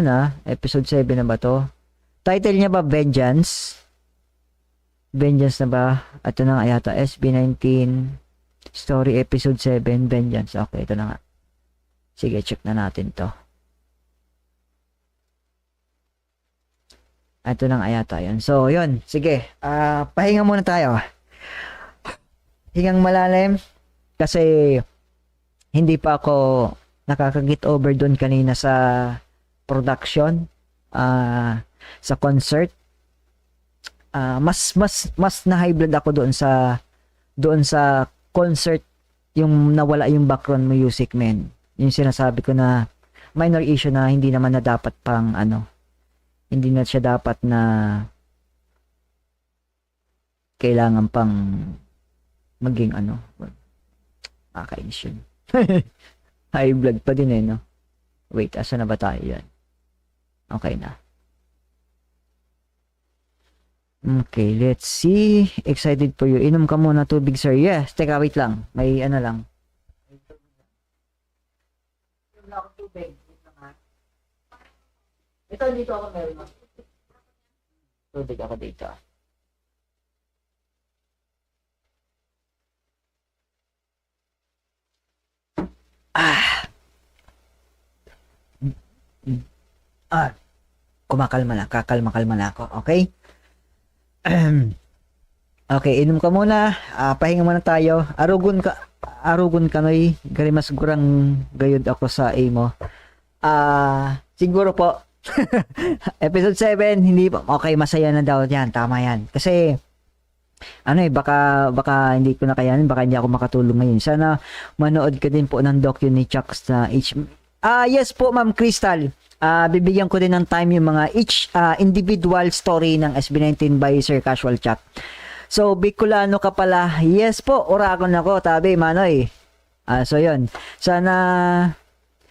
na, episode 7 na ba to? Title niya ba Vengeance? Vengeance na ba? Ito na nga yata, SB19 Story episode 7, Vengeance. Okay, ito na nga. Sige, check na natin to. Ito na nga yata yun. So, yun. Sige, pahinga muna tayo. Hingang malalim. Kasi, hindi pa ako nakaka-get over doon kanina sa production, sa concert. Mas na high blood ako doon sa concert, yung nawala yung background music, men. Yung sinasabi ko na minor issue na hindi naman na dapat pang hindi na siya dapat na kailangan pang maging kakainis yun. High blood pa din no? Wait, asa na ba tayo yan? Okay na. Okay, let's see. Excited for you. Inom ka muna tubig, sir. Yes, teka, wait lang. May lang. Inom na ako tubig. Ito, dito ako meron. Tubig ako dito. Kakalma na ako, okay? Okay, inom ka muna, pahinga muna tayo. Arugon ka noy, garimas gurang gayud ako sa imo. Siguro po, episode 7, hindi pa, okay, masaya na daw yan, tama yan. Kasi, baka hindi ko na kayanin, baka hindi ako makatulong ngayon. Sana manood ka din po ng docu ni Chucks na yes po, Ma'am Crystal. Bibigyan ko din ng time yung mga each individual story ng SB19 by Sir Casual Chat. So, Bicolano ka pala. Yes po, Oragon ako, tabi, Manoy. So, yun. Sana,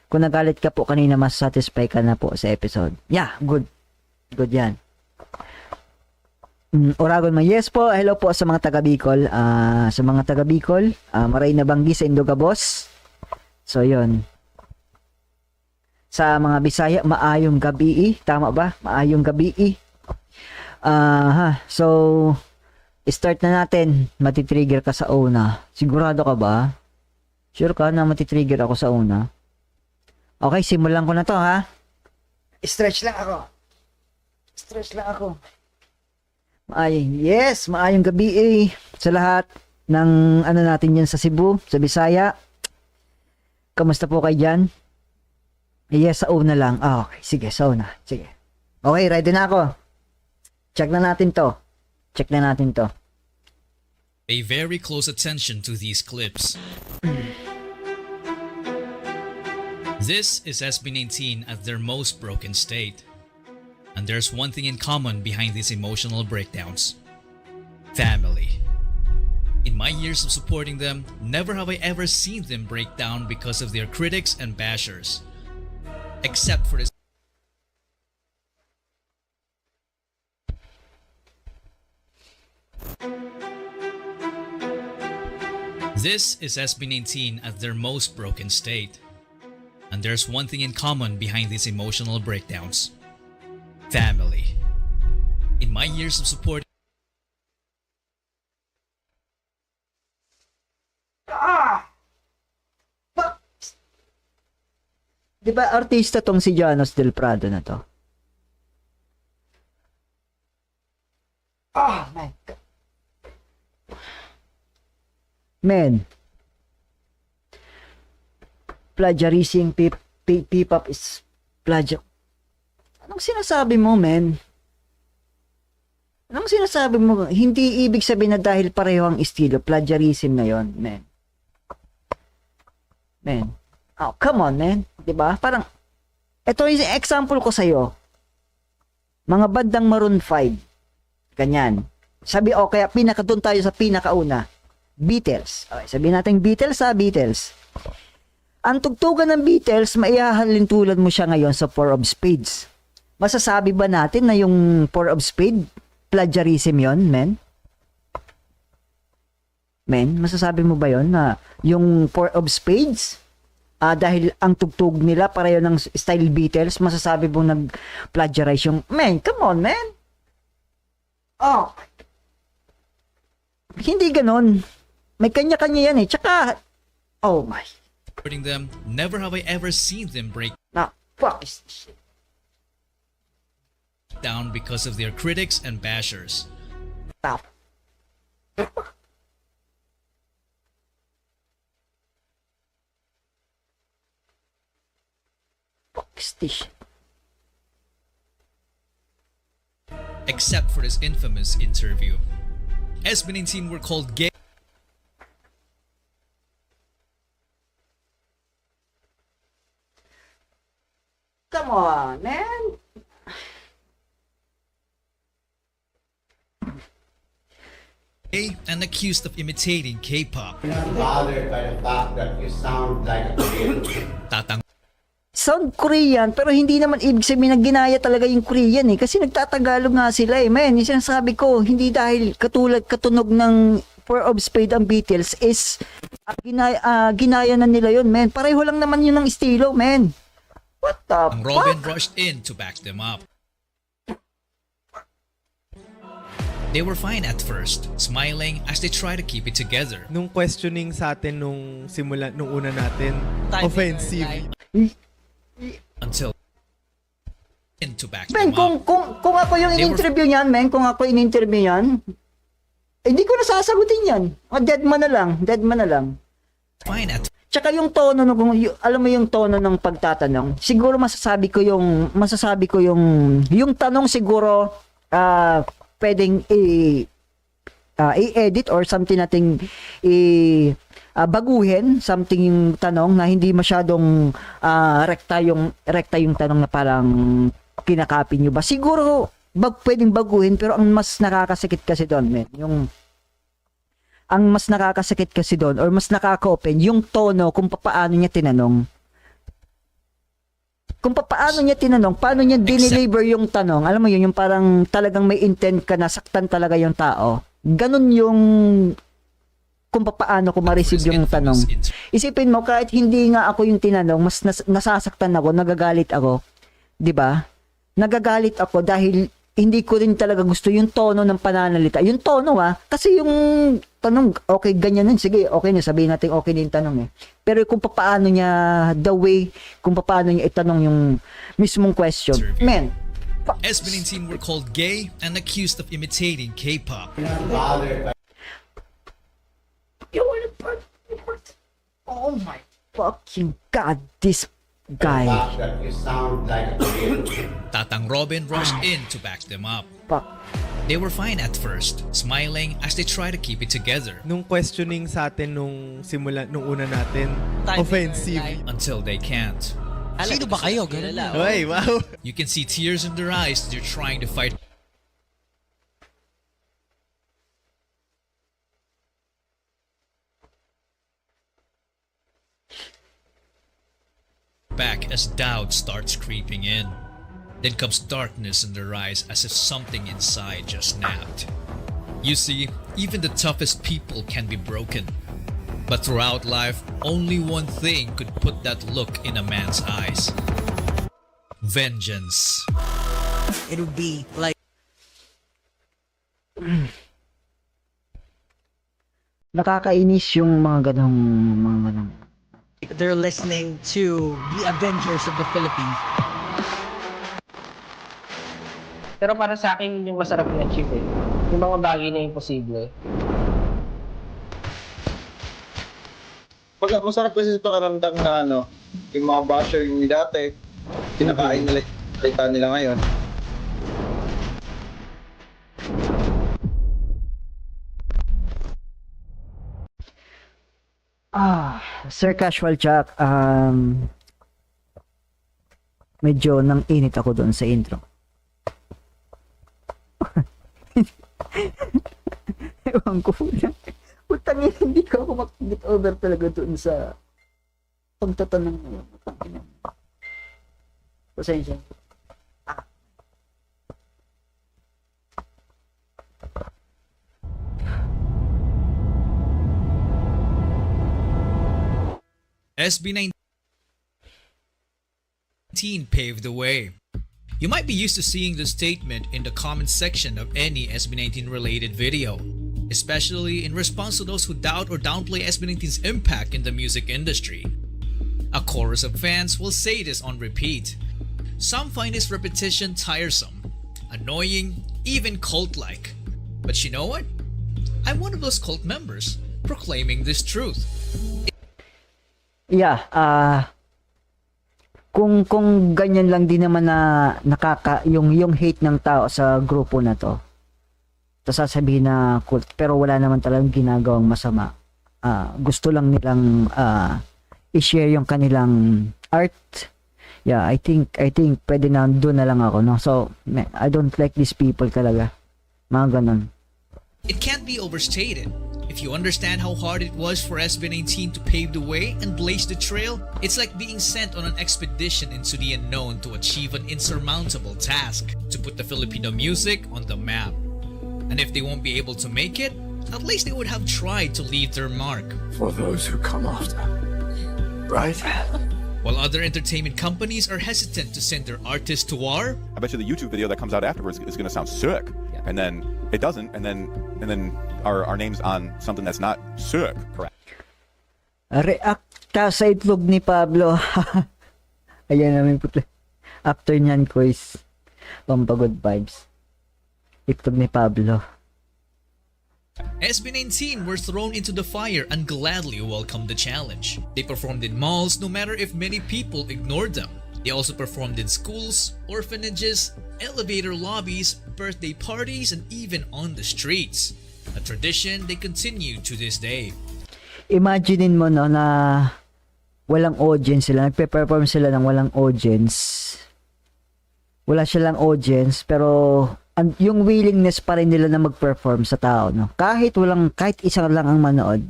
kung nagalit ka po kanina, mas satisfy ka na po sa episode. Yeah, good. Good yan. Oragon man. Yes po, hello po sa mga taga Bicol. Sa mga taga Bicol, maray na banggi sa Indogabos. So, yun. Sa mga Bisaya, maayong gabi. Tama ba? Maayong gabi. So, start na natin. Matitrigger ka sa una. Sigurado ka ba? Sure ka na matitrigger ako sa una? Okay, simulan ko na to, ha? Stretch lang ako. Maayong gabi sa lahat ng natin yan sa Cebu, sa Bisaya. Kamusta po kayo dyan? Yes, sa una lang. Okay, sige, sa una. Sige. Okay, ready na ako. Check na natin to. Pay very close attention to these clips. This is SB19 at their most broken state. And there's one thing in common behind these emotional breakdowns. Family. In my years of supporting them, never have I ever seen them break down because of their critics and bashers. Except for this. This is SB19 at their most broken state. And there's one thing in common behind these emotional breakdowns. Family. In my years of support. Di ba artista tong si Janos Del Prado na to? Oh my God. Man. Plagiarizing P-pop is plagiar. Anong sinasabi mo, man? Anong sinasabi mo? Hindi ibig sabihin na dahil pareho ang estilo, plagiarism na yon, man. Man. Oh, come on, man. Diba? Parang, ito yung example ko sa'yo. Mga bandang Maroon 5. Ganyan. Sabi, kaya doon tayo sa pinakauna. Beatles. Okay, sabihin natin Beatles, Beatles. Ang tugtugan ng Beatles, maihahalin tulad mo siya ngayon sa Four of Spades. Masasabi ba natin na yung Four of Spades, plagiarism yon, men? Men, masasabi mo ba yon na yung Four of Spades, dahil ang tugtog nila pareho ng style Beatles, masasabi mong nag-plagiarize yung, man, come on, man. Oh. Hindi ganon. May kanya-kanya yan eh. Tsaka, oh my. them, never have I ever seen them break Na, fuck is this shit. down because of their critics and bashers. Stop. Fuck is this shit. Except for this infamous interview. SB19 were called gay. Come on, man. And accused of imitating K-pop. Bothered by the fact that you sound like a Korean. Tatang Sound Korean, pero hindi naman ibig sabihin na ginaya talaga yung Korean eh. Kasi nagtatagalog nga sila eh. Man, yung sinasabi ko, hindi dahil katunog ng Four of Spades ang Beatles is ginaya na nila yun, man. Pareho lang naman yun ng estilo, man. What the Ang Robin fuck? rushed in to back them up. They were fine at first, smiling as they try to keep it together. Nung questioning sa atin nung una natin, offensive. Until in to back Men, them up. kung ako yung They were- in-interview niyan, men, kung ako in-interview niyan, hindi ko nasasagutin yan. Dead man na lang, dead man na lang. Fine at Tsaka yung tono alam mo yung tono ng pagtatanong. Siguro masasabi ko yung tanong siguro pwedeng i-edit or something nating baguhin, something yung tanong na hindi masyadong rekta yung tanong na parang kinakopy nyo ba. Siguro pwedeng baguhin, pero ang mas nakakasakit kasi doon, men, ang mas nakakasakit kasi doon or mas nakaka-open yung tono kung paano niya tinanong. Kung paano niya tinanong, paano niya dineliver yung tanong. Alam mo yun, yung parang talagang may intent ka na saktan talaga yung tao. Ganun yung kung paano ko ma-receive yung tanong. Isipin mo, kahit hindi nga ako yung tinanong, mas nasasaktan ako, nagagalit ako. 'Di ba? Nagagalit ako dahil hindi ko rin talaga gusto yung tono ng pananalita. Yung tono kasi yung tanong, okay, ganyan nun. Sige, okay na, sabihin natin okay na yung tanong eh. Pero kung paano niya, the way, kung paano niya itanong yung mismong question. Men, SB19 were called gay and accused of imitating K-pop. Bothered by oh my fucking God, this the guy. fact that you sound like a Korean. Tatang Robin rushed in to back them up. Fuck. They were fine at first, smiling as they try to keep it together. Nung questioning sa atin nung una natin, offensive. Until they can't. Sino ba kayo? Ganun lang. Ay, wow. You can see tears in their eyes as they're trying to fight back as doubt starts creeping in. Then comes darkness in their eyes as if something inside just snapped. You see, even the toughest people can be broken. But throughout life, only one thing could put that look in a man's eyes. Vengeance. It would be like Nakakainis yung mga ganong they're listening to the Avengers of the Philippines. Pero para sa akin, yung masarap na-achieve eh. Yung mga bagay na imposible. Masarap kasi sa pakiramdam na yung mga basher yung dati, kinakain nila yung salita nila ngayon. Sir Casual Chuck, medyo nang init ako doon sa intro. Ewan ko lang. Putangin, hindi ko ako mag-get over talaga doon sa pagtatanong na yun. Pasensya. SB19 Teen paved the way. You might be used to seeing the statement in the comment section of any SB19 related video, especially in response to those who doubt or downplay SB19's impact in the music industry. A chorus of fans will say this on repeat. Some find his repetition tiresome, annoying, even cult-like. But you know what? I'm one of those cult members proclaiming this truth. Yeah, kung ganyan lang din naman na yung hate ng tao sa grupo na to. Tapos sasabihin na cult pero wala naman talagang ginagawang masama. Gusto lang nilang i-share yung kanilang art. Yeah, I think pwede na doon na lang ako, no. So, I don't like these people talaga. Mga ganun. It can't be overstated. If you understand how hard it was for SB19 to pave the way and blaze the trail, it's like being sent on an expedition into the unknown to achieve an insurmountable task, to put the Filipino music on the map. And if they won't be able to make it, at least they would have tried to leave their mark. For those who come after, right? While other entertainment companies are hesitant to send their artists to war, I bet you the YouTube video that comes out afterwards is going to sound sick, and then it doesn't, and then our name's on something that's not sick. Correct. React ka sa itlog ni Pablo. Ayan namin putla. After nyan quiz. Pampagod vibes. Itlog ni Pablo. SB19 were thrown into the fire and gladly welcomed the challenge. They performed in malls no matter if many people ignored them. They also performed in schools, orphanages, elevator lobbies, birthday parties, and even on the streets. A tradition they continue to this day. Imaginein mo, no, na walang audience sila. Nagpe-perform sila ng walang audience. Wala silang audience, pero yung willingness pa rin nila na mag-perform sa tao, no? Kahit isa lang ang manood,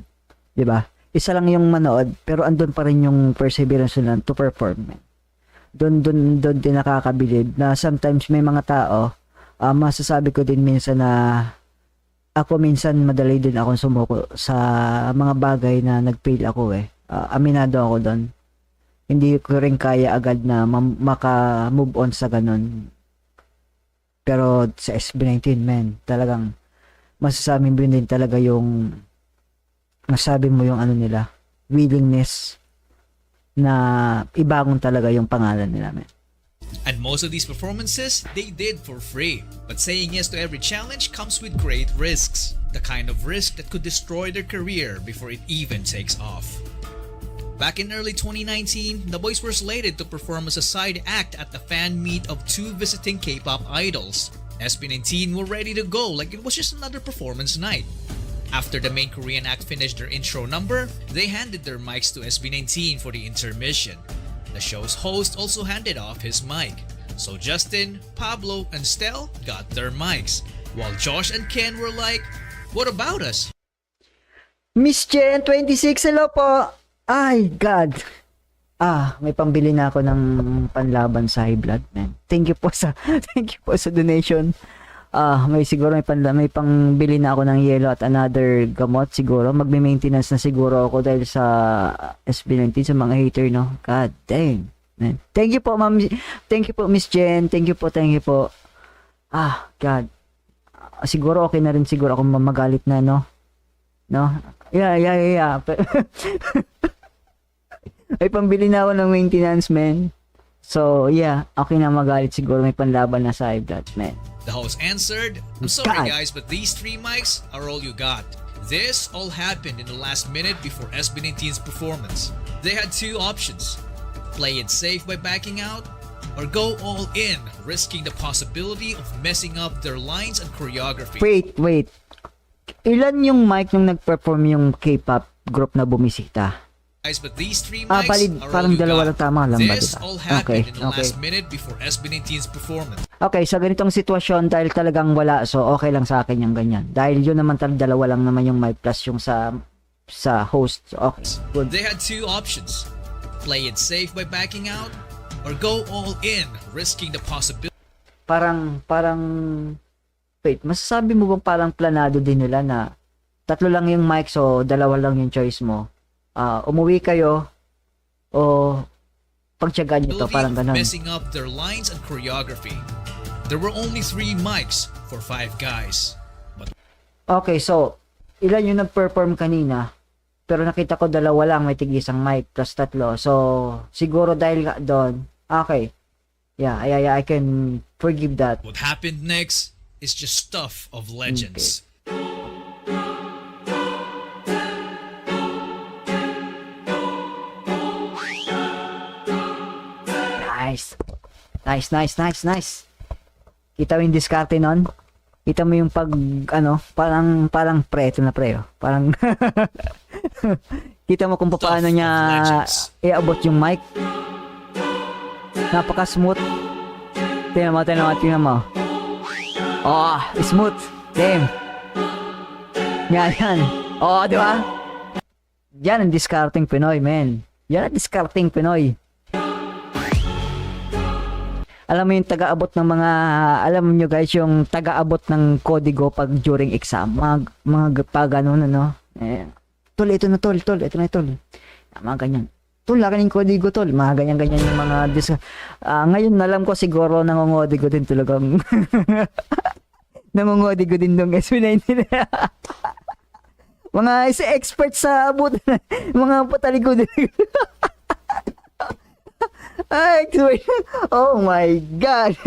'di ba? Isa lang yung manood, pero andun pa rin yung perseverance nila to perform. Doon din nakakabilib na sometimes may mga tao, masasabi ko din minsan na ako minsan madali din ako sumuko sa mga bagay na nag-fail ako eh. Aminado ako doon. Hindi ko rin kaya agad na maka-move on sa ganun. Pero sa SB19, man, talagang masasabi mo din talaga yung masabi mo yung ano nila, willingness na ibangon talaga yung pangalan nila, man. And most of these performances, they did for free. But saying yes to every challenge comes with great risks. The kind of risk that could destroy their career before it even takes off. Back in early 2019, the boys were slated to perform as a side act at the fan meet of two visiting K-pop idols. SB19 were ready to go like it was just another performance night. After the main Korean act finished their intro number, they handed their mics to SB19 for the intermission. The show's host also handed off his mic. So Justin, Pablo, and Stel got their mics, while Josh and Ken were like, "What about us?" Miss Jen 26, hello po. Ay, God. May pambili na ako ng panlaban sa high blood, man. Thank you po sa donation. May pangbili na ako ng yellow at another gamot siguro. Magme-maintenance na siguro ako dahil sa SB19 sa mga hater, no. God damn, man. Thank you po, Ma'am. Thank you po, Miss Jen. Thank you po. God. Siguro okay na rin siguro ako mamagalit na, no. No? Yeah. May pambili na ako ng maintenance, man. So, yeah. Okay na magalit siguro. May panlaban na sa high blood, man. The host answered, "I'm sorry guys, but these 3 mics are all you got. This all happened in the last minute before SB19's performance. They had 2 options. Play it safe by backing out, or go all in, risking the possibility of messing up their lines and choreography." Wait. Ilan yung mic nung nag-perform yung K-pop group na bumisita? Guys, but these 3 mics balid, are parang all you dalawa got. lang tama lang ba, This diba? all happened in the Okay. last minute before SB19's performance. Okay, sa ganitong sitwasyon, dahil talagang wala, so okay lang sa akin yung ganyan. Dahil yun naman dalawa lang naman yung mic plus yung sa host. So okay, good. They had 2 options. Play it safe by backing out, or go all in, risking the possibility. Parang, wait, masasabi mo bang parang planado din nila na 3 lang yung mic, so 2 lang yung choice mo? Umuwi kayo, o pagtiyagaan nyo to, parang ganun. messing up their lines and choreography. There were only 3 mics for 5 guys. But Okay, so, ilan yung nag-perform kanina? Pero nakita ko 2 lang, may tig-isang mic, plus 3. So, siguro dahil nga doon, okay. Yeah, I can forgive that. what happened next is just stuff of legends. Nice. Kita mo yung diskarte nun? Kita mo yung pag, parang pre, ito na pre, oh. Parang, kita mo kung paano Stuff niya of legends. iabot yung mic. Napaka-smooth. Tingnan mo. Oh, smooth. Damn. Yan. Oh, di ba? Yan ang discarding Pinoy, man. Yan ang discarding Pinoy. Alam mo yung taga-abot ng mga, alam nyo guys, yung taga-abot ng kodigo pag during exam. Mga pag ano. Tol, ito na tol. Mga ganyan. Tol, laki ng kodigo tol. Mga ganyan yung mga ngayon alam ko siguro nangongodigo din talagang. Nangongodigo din dong SB19. Mga isa expert sa abot. Mga pataligo din. Expert. Oh my God.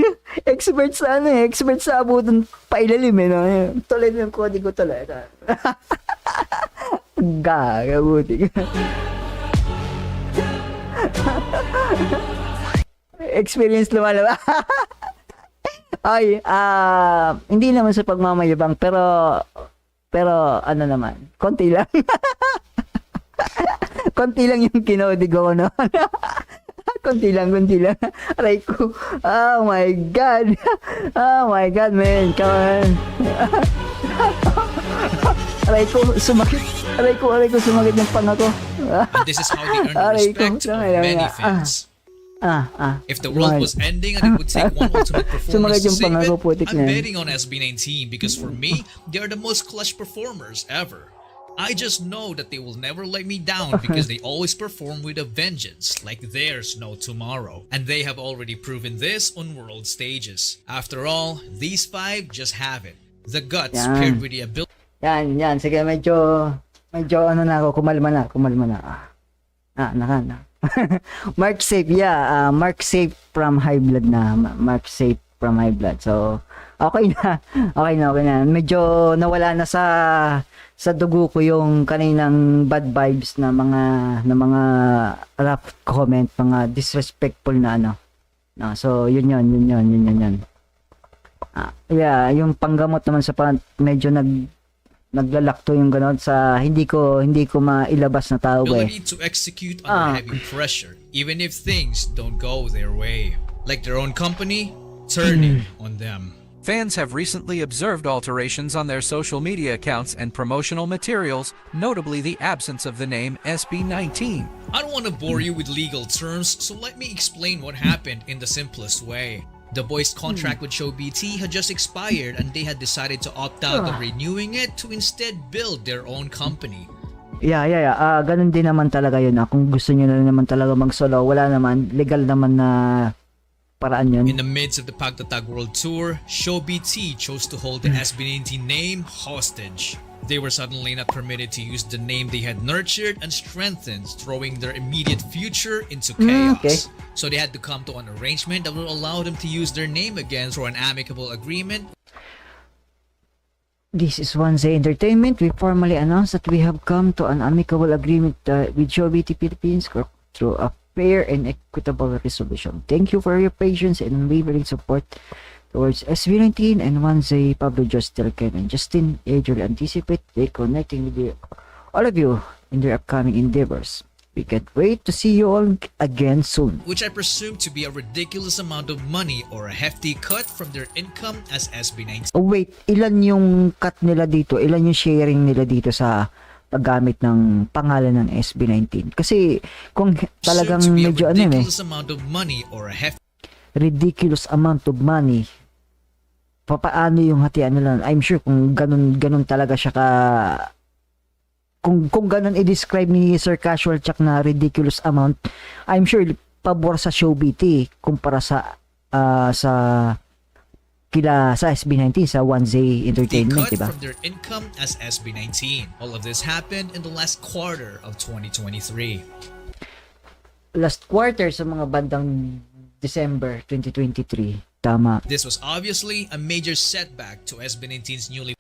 Expert sa expert sa abutan pailalim no. Tuloy ng kodigo tuloy. Gagabuti. Experience lumalabas. Ay, hindi naman sa pagmamayabang pero ano naman, konti lang. Konti lang yung kinodigo ko noon. Konti lang. Aray ko. Oh my God. Oh my God, man. Come on. Aray ko, sumakit. Aray ko, sumakit yung panga ko. And this is how they earn the respect of many fans. If the world was ending and it would take one ultimate performance to save it, I'm betting on SB19 because for me, they are the most clutch performers ever. I just know that they will never let me down because they always perform with a vengeance, like there's no tomorrow. And they have already proven this on world stages. After all, these 5 just have it. The guts paired with the ability. Yan. Sige, medyo ano na ako, kumalma na. Naka. Mark Safe, Mark Safe from High Blood na. So, okay na. Medyo nawala na sa dugo ko yung kaninang bad vibes na mga rough comment, mga disrespectful na ano. No, so yun. Yung panggamot naman sa medyo naglalakto yung ganon sa hindi ko mailabas na tao eh. Ability to execute under heavy pressure, even if things don't go their way. Like their own company turning on them. Fans have recently observed alterations on their social media accounts and promotional materials, notably the absence of the name SB19. I don't want to bore you with legal terms, so let me explain what happened in the simplest way. The boys' contract with ShowBT had just expired and they had decided to opt out of renewing it to instead build their own company. Yeah. Ganun din naman talaga yun. Kung gusto nyo na naman talaga mag-solo, wala naman, legal naman na paraan yun. In the midst of the Pagtatag World Tour, ShowBT chose to hold the SB19 name hostage. They were suddenly not permitted to use the name they had nurtured and strengthened, throwing their immediate future into chaos. Okay. So they had to come to an arrangement that will allow them to use their name again through an amicable agreement. This is Wanze Entertainment. We formally announce that we have come to an amicable agreement with ShowBT Philippines Corp through a fair and equitable resolution. Thank you for your patience and unwavering support towards SB19 and Wanze, Pablo, Justel, Ken, and Justin. Eagerly anticipate reconnecting with all of you in their upcoming endeavors. We can't wait to see you all again soon. Which I presume to be a ridiculous amount of money or a hefty cut from their income as SB19. Oh wait, ilan yung cut nila dito? Ilan yung sharing nila dito sa paggamit ng pangalan ng SB19? Kasi kung talagang medyo ridiculous amount of money or a hefty ridiculous amount of money, papaano yung hatian nila? I'm sure kung ganun talaga siya kung ganun i-describe ni Sir Casual Chuck na ridiculous amount, I'm sure pabor sa Showbit kumpara sa sa SB19 sa 1Z They Entertainment, cut diba? from their income as SB19. All of this happened in the last quarter of 2023. Last quarter sa mga bandang December 2023. Tama. This was obviously a major setback to SB19's newly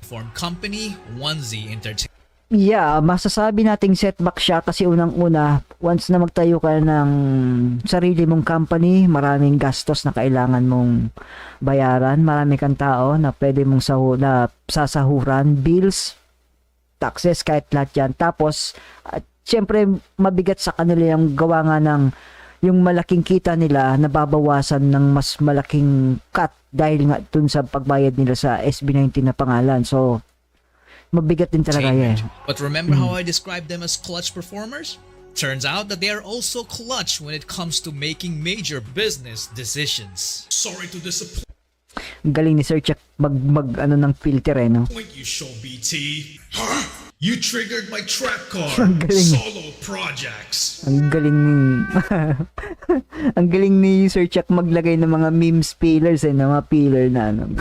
formed company, 1Z Entertainment. Yeah, masasabi nating setback siya kasi unang-una, once na magtayo ka ng sarili mong company, maraming gastos na kailangan mong bayaran, marami kang tao na pwede mong sasahuran, bills, taxes, kahit lahat yan. Tapos, syempre, mabigat sa kanila yung gawa nga ng yung malaking kita nila nababawasan ng mas malaking cut dahil nga dun sa pagbayad nila sa SB19 na pangalan. So, mabigat din talaga yan. But remember how I described them as clutch performers? Turns out that they are also clutch when it comes to making major business decisions. Sorry to disappoint Ang galing ni Sir Chuck ano ng filter no? you, Show BT. Huh? You triggered my trap card. Ang galing. Solo projects. Ang galing ni ang galing ni Sir Chuck maglagay ng mga meme spillers na mga pillar na ano.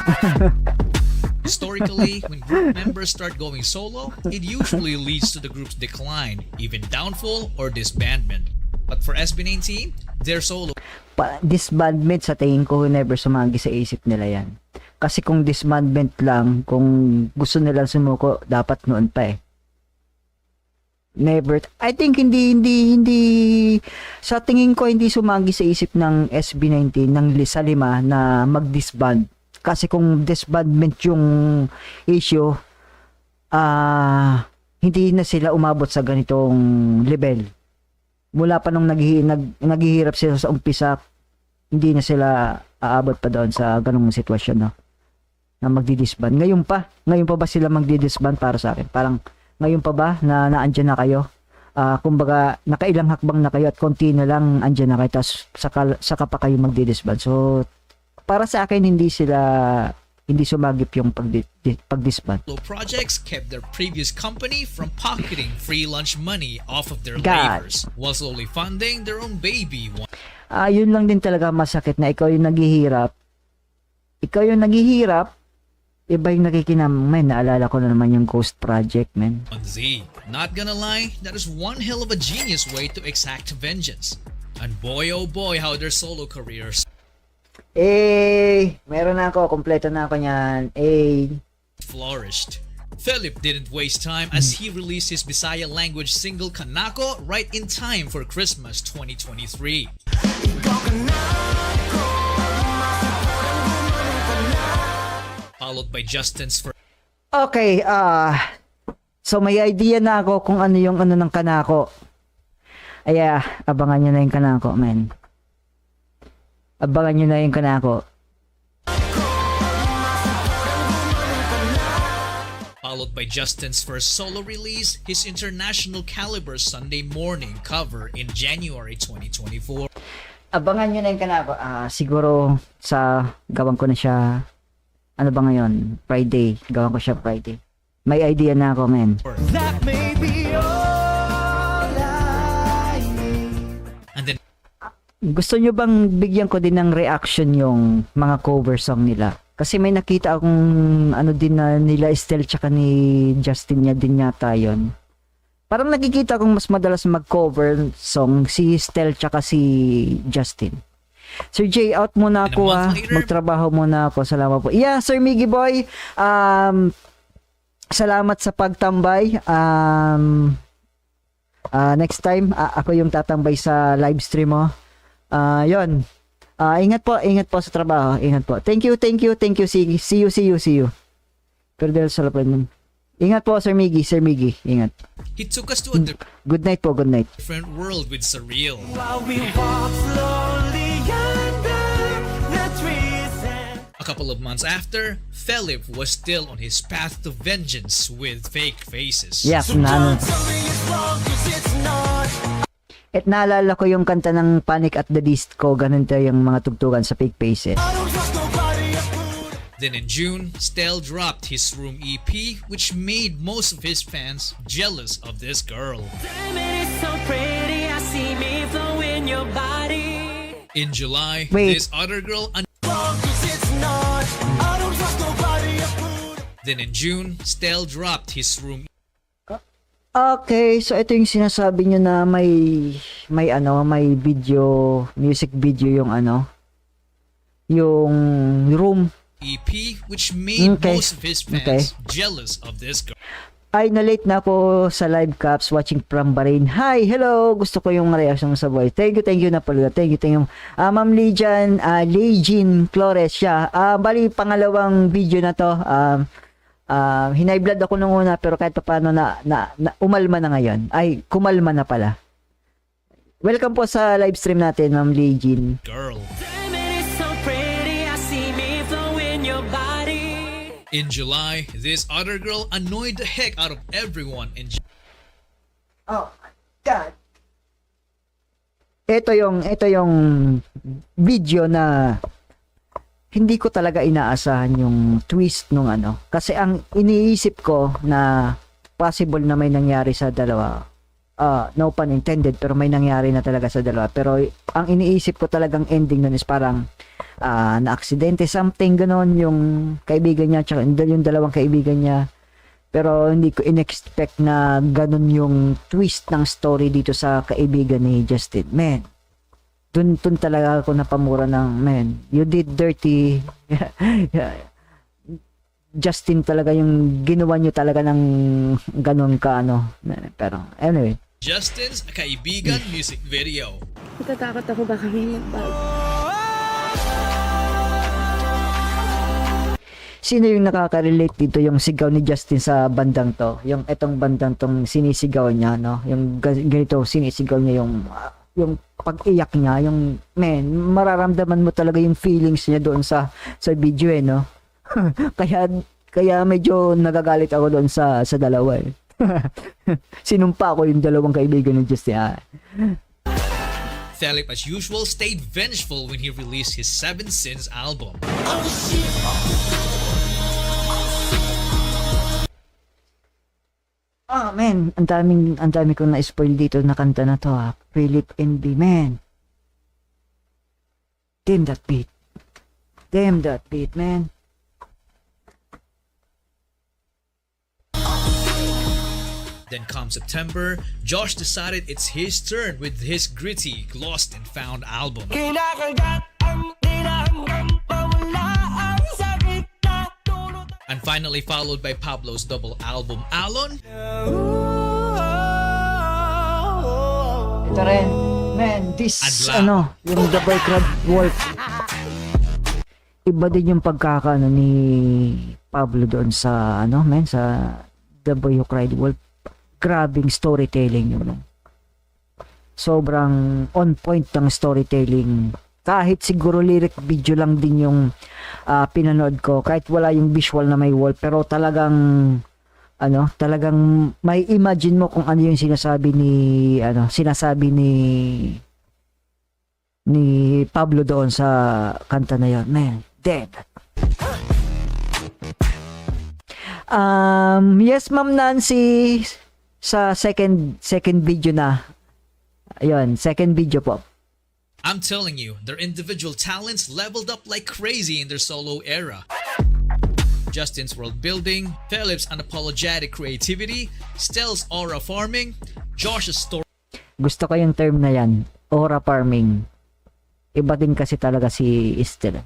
Historically, when group members start going solo, it usually leads to the group's decline, even downfall or disbandment. But for SB19, they're solo Disbandment sa tingin ko never sumagi sa isip nila yan. Kasi kung disbandment lang, kung gusto nila sumuko, dapat noon pa eh. Never. I think hindi sa tingin ko hindi sumagi sa isip ng SB19 ng sa lima na mag-disband. Kasi kung disbandment yung issue, hindi na sila umabot sa ganitong level. Mula pa nung naghihirap sila sa umpisa, hindi na sila aabot pa doon sa ganung sitwasyon, no? Na magdi-disband. Ngayon pa ba sila magdi-disband para sa akin? Parang ngayon pa ba na naandyan na kayo? Kumbaga, nakailang hakbang na kayo at konti na lang andyan na kayo, tapos saka pa kayo magdi-disband. So, para sa akin, hindi sumagip yung pag-disband. projects kept their previous company from pocketing free lunch money off of their God. labors while slowly funding their own baby. Yun lang din talaga masakit na ikaw yung naghihirap, iba yung nakikinamang, man, naalala ko na naman yung Ghost Project, man. 1Z. Not gonna lie, that is one hell of a genius way to exact vengeance. And boy oh boy how their solo careers Meron na ako, kompleto na ako niyan. flourished. Philip didn't waste time as he released his Bisaya language single Kanako right in time for Christmas 2023. Followed by Justin's for Okay, so may idea na ako kung ano yung ano ng Kanako. Abangan nyo na yung Kanako, man. Abangan nyo na yung Kanako. followed by Justin's first solo release, his international caliber Sunday morning cover in January 2024. Abangan nyo na yung Kanako. Siguro gawan ko na siya, ano ba ngayon? Friday. Gawan ko siya Friday. May idea na ako, man. That may be all I need. And then Gusto nyo bang bigyan ko din ng reaction yung mga cover song nila? Kasi may nakita akong ano din na nila Estel tsaka ni Justin niya din yata yun. Parang nakikita akong mas madalas mag-cover song si Estel tsaka si Justin. Sir J, out muna ako magtrabaho muna ako. Salamat po. Yeah, Sir Miggy Boy, salamat sa pagtambay. Next time, ako yung tatambay sa live stream mo. Yon. Ingat po sa trabaho. Ingat po. Thank you. See you. Perdel sa lapan. Ingat po, Sir Miggy. Ingat. he took us to a Good night po, good night. different world with Surreal. While we walk slowly under the trees A couple of months after, Philip was still on his path to vengeance with Fake Faces. Yes, At naalala ko yung kanta ng Panic at the Disco, ganun tayo yung mga tugtugan sa Fake Faces. Then in June, Stel dropped his Room EP, which made most of his fans jealous of this girl. Damn it, it's so pretty. I see me flow in your body. In July, Wait. this other girl. Then in June, Stell dropped his room Okay, so ito yung sinasabi nyo na may video, music video yung yung room. EP, which made Okay. most of his fans Okay. jealous of this girl. Ay, na-late na ako sa live caps watching from Bahrain. Hi, hello! Gusto ko yung reaction mo sa voice. Thank you na pala. Thank you. Ma'am Legian Flores siya. Bali, pangalawang video na to. Hinay-blood ako nung una pero kahit paano na umalma na ngayon. Ay, kumalma na pala. Welcome po sa live stream natin, Ma'am Legian. Girl. In July, this other girl annoyed the heck out of everyone in Oh my God. Ito yung video na hindi ko talaga inaasahan yung twist nung kasi ang iniisip ko na possible na may nangyari sa dalawa. No pun intended, pero may nangyari na talaga sa dalawa. Pero ang iniisip ko talagang ending nun is parang na-aksidente something ganon yung kaibigan niya tsaka yung dalawang kaibigan niya. Pero hindi ko in-expect na ganon yung twist ng story dito sa kaibigan ni Justin. Man, dun talaga ako napamura ng, man, you did dirty. Justin talaga yung ginawa niyo talaga ng ganon ka Pero anyway. Justin's Kaibigan music video. Natatakot ako baka may magbago. Sino yung nakaka-relate dito yung sigaw ni Justin sa bandang to? Yung etong bandang tong sinisigaw niya, no? Yung ganito sinisigaw niya yung pag-iyak niya, yung man, mararamdaman mo talaga yung feelings niya doon sa video no? kaya medyo nagagalit ako doon sa dalawa Sinumpa ko yung dalawang kaibigan ni Justin. Philip, as usual, stayed vengeful when he released his Seven Sins album. Man, ang dami kong na-spoil dito na kanta na to Philip and B, man. Damn that beat, man. Then come September, Josh decided it's his turn with his gritty Lost and Found album. And finally followed by Pablo's double album, Alon. Ito rin, man, this, Adla. yung The Boy Crowd Wolf. Iba din yung pagkakaano ni Pablo doon sa, sa The Boy Who Cried Wolf. Grabing storytelling yun. Sobrang on point ng storytelling. Kahit siguro lyric video lang din yung pinanood ko. Kahit wala yung visual na may wolf. Pero talagang talagang may imagine mo kung ano yung sinasabi ni Pablo doon sa kanta na yun. Man, dead. Yes, Ma'am Nancy, sa second video na. Ayun, second video po. I'm telling you, their individual talents leveled up like crazy in their solo era. Justin's world building, Philip's unapologetic creativity, Stell's aura farming, Josh's Gusto ko yung term na yan, aura farming. Iba din kasi talaga si Estelle.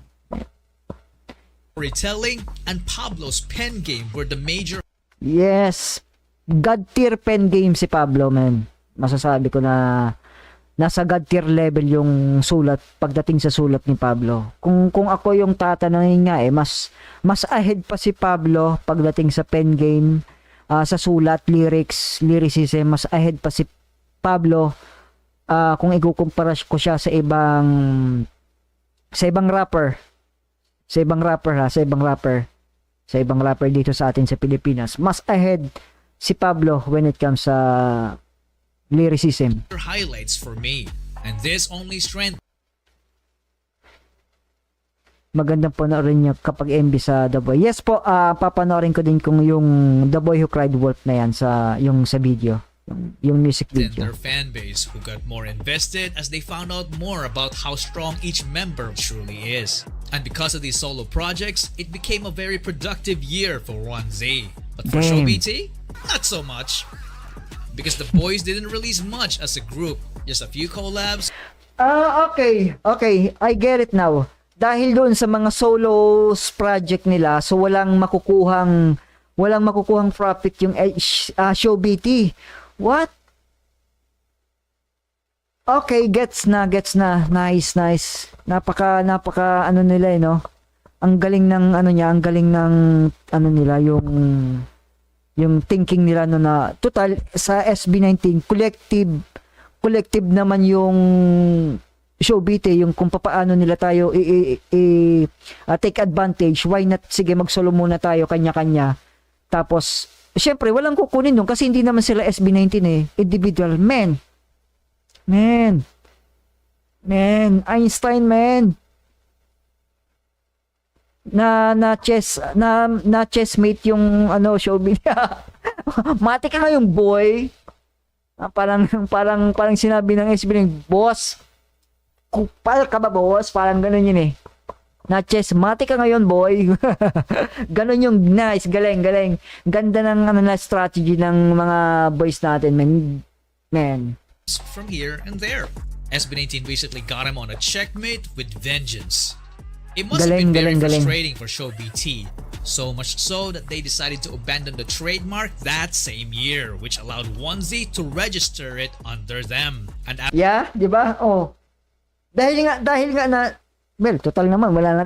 storytelling, and Pablo's pen game were the major. Yes, God tier pen game si Pablo, man. Masasabi ko na nasa God tier level yung sulat pagdating sa sulat ni Pablo. Kung ako yung tatanungin nga mas ahead pa si Pablo pagdating sa pen game, sa sulat, lyricism, mas ahead pa si Pablo kung ikukumpara ko siya sa ibang rapper. Sa ibang rapper dito sa atin sa Pilipinas. Mas ahead si Pablo when it comes sa lyricism. Highlights for me, and this only strength. Magandang panoorin niyo kapag MB sa The Boy. Yes po, papanoorin ko din kung yung The Boy Who Cried Wolf na yan sa video. yung music Then video. their fan base, who got more invested as they found out more about how strong each member truly is. And because of these solo projects, it became a very productive year for 1Z. But for Damn. ShowBT, not so much. Because the boys didn't release much as a group, just a few collabs. Okay. Okay, I get it now. Dahil doon sa mga solos project nila, so walang makukuhang profit yung ShowBT. What? Okay, gets na. Nice. Napaka ano nila no. Ang galing ng ano niya, ang galing ng ano nila yung thinking nila no na total sa SB19 collective naman yung ShowBT, yung kung paano nila tayo take advantage. Why not, sige magsolo muna tayo kanya-kanya. Tapos syempre walang kukunin doon kasi hindi naman sila SB19 individual. Man, Einstein, man. Na chessmate yung ShowBT. Mati ka nga yung boy. Parang sinabi ng SB19, boss, kupal ka ba boss? Parang ganun yun Na chess, mati ka ngayon boy. Ganun yung nice, galing. Ganda ng na strategy ng mga boys natin, man. From here and there. SB19 basically got him on a checkmate with vengeance. It must have been very frustrating for ShowBT. So much so that they decided to abandon the trademark that same year, which allowed 1Z to register it under them. And Yeah, di ba? Oh. Dahil nga na well, total naman wala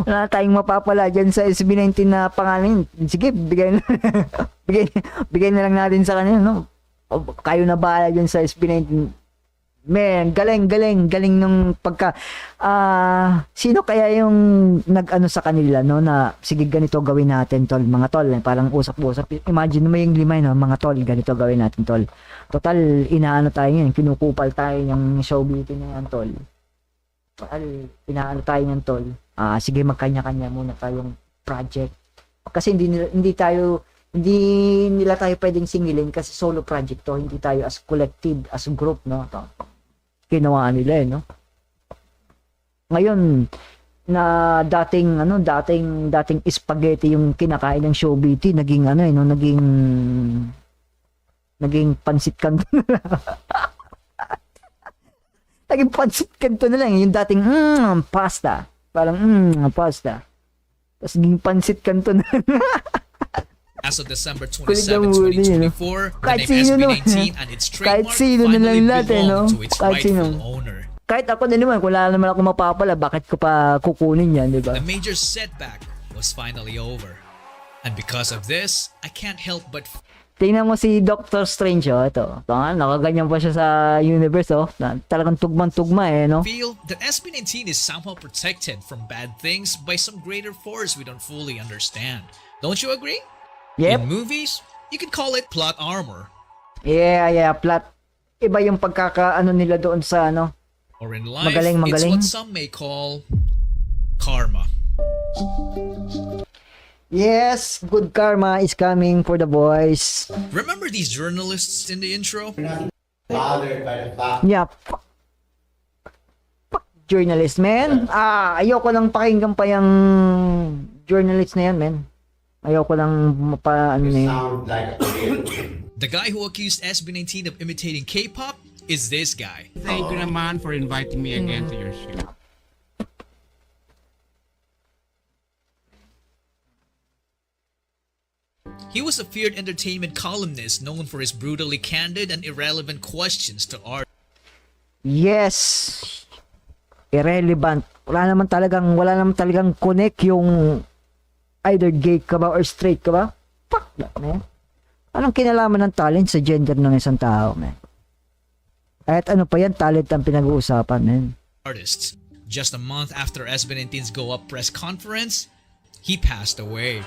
na tayong mapapala diyan sa SB19 na pangalan. Sige, bigay na lang natin sa kanila, no. O, kayo na bahala diyan sa SB19. Man, galing nung pagka sino kaya yung nag-ano sa kanila no na sige ganito gawin natin tol, mga tol, parang usap-usap. Imagine mo yung lima no, mga tol, ganito gawin natin tol. Total inaano tayo ngayon, kinukupal tayo ng ShowBT na yan tol. Total inaano tayo ng tol. Sige magkanya-kanya muna tayong project. Kasi hindi nila tayo pwedeng singilin kasi solo project to, hindi tayo as collective, as group no. Ginawa nila no. Ngayon na dating spaghetti yung kinakain ng ShowBT, naging naging pansit kanto na lang. Naging pansit kanto na lang yung dating pasta. Parang pasta. Tapos naging pansit kanto na lang. as of December 27, 2024, the name SB19 and its trademark finally belong to its rightful owner. Kahit ako din naman, kung wala naman ako mapapala, bakit ko pa kukunin yan, di ba? The major setback was finally over. And because of this, I can't help but tingnan mo si Doctor Strange, ito. Nakaganyan pa siya sa universe, talagang tugmang-tugma, no? feel that SB19 is somehow protected from bad things by some greater force we don't fully understand. Don't you agree? Yep. In movies, you can call it plot armor. Yeah, plot. Iba yung pagkakaano nila doon sa, Or in life, magaling. it's what some may call karma. Yes, good karma is coming for the boys. Remember these journalists in the intro? Bothered by the fact Yeah, fuck journalist, man. Ayoko lang pakinggan pa yung journalist na yan, man. Ayoko lang ano na you yun. sound like a kid. The guy who accused SB19 of imitating K-pop is this guy. Thank you naman for inviting me again to your show. He was a feared entertainment columnist known for his brutally candid and irrelevant questions to art. Yes. Irrelevant. Wala naman talagang connect yung either gay ka ba or straight ka ba? Fuck that, man. Anong kinalaman ng talent sa gender ng isang tao, man? Kahit ano pa yan, talent ang pinag-uusapan, man. Artists. Just a month after SB19's Go Up press conference, he passed away.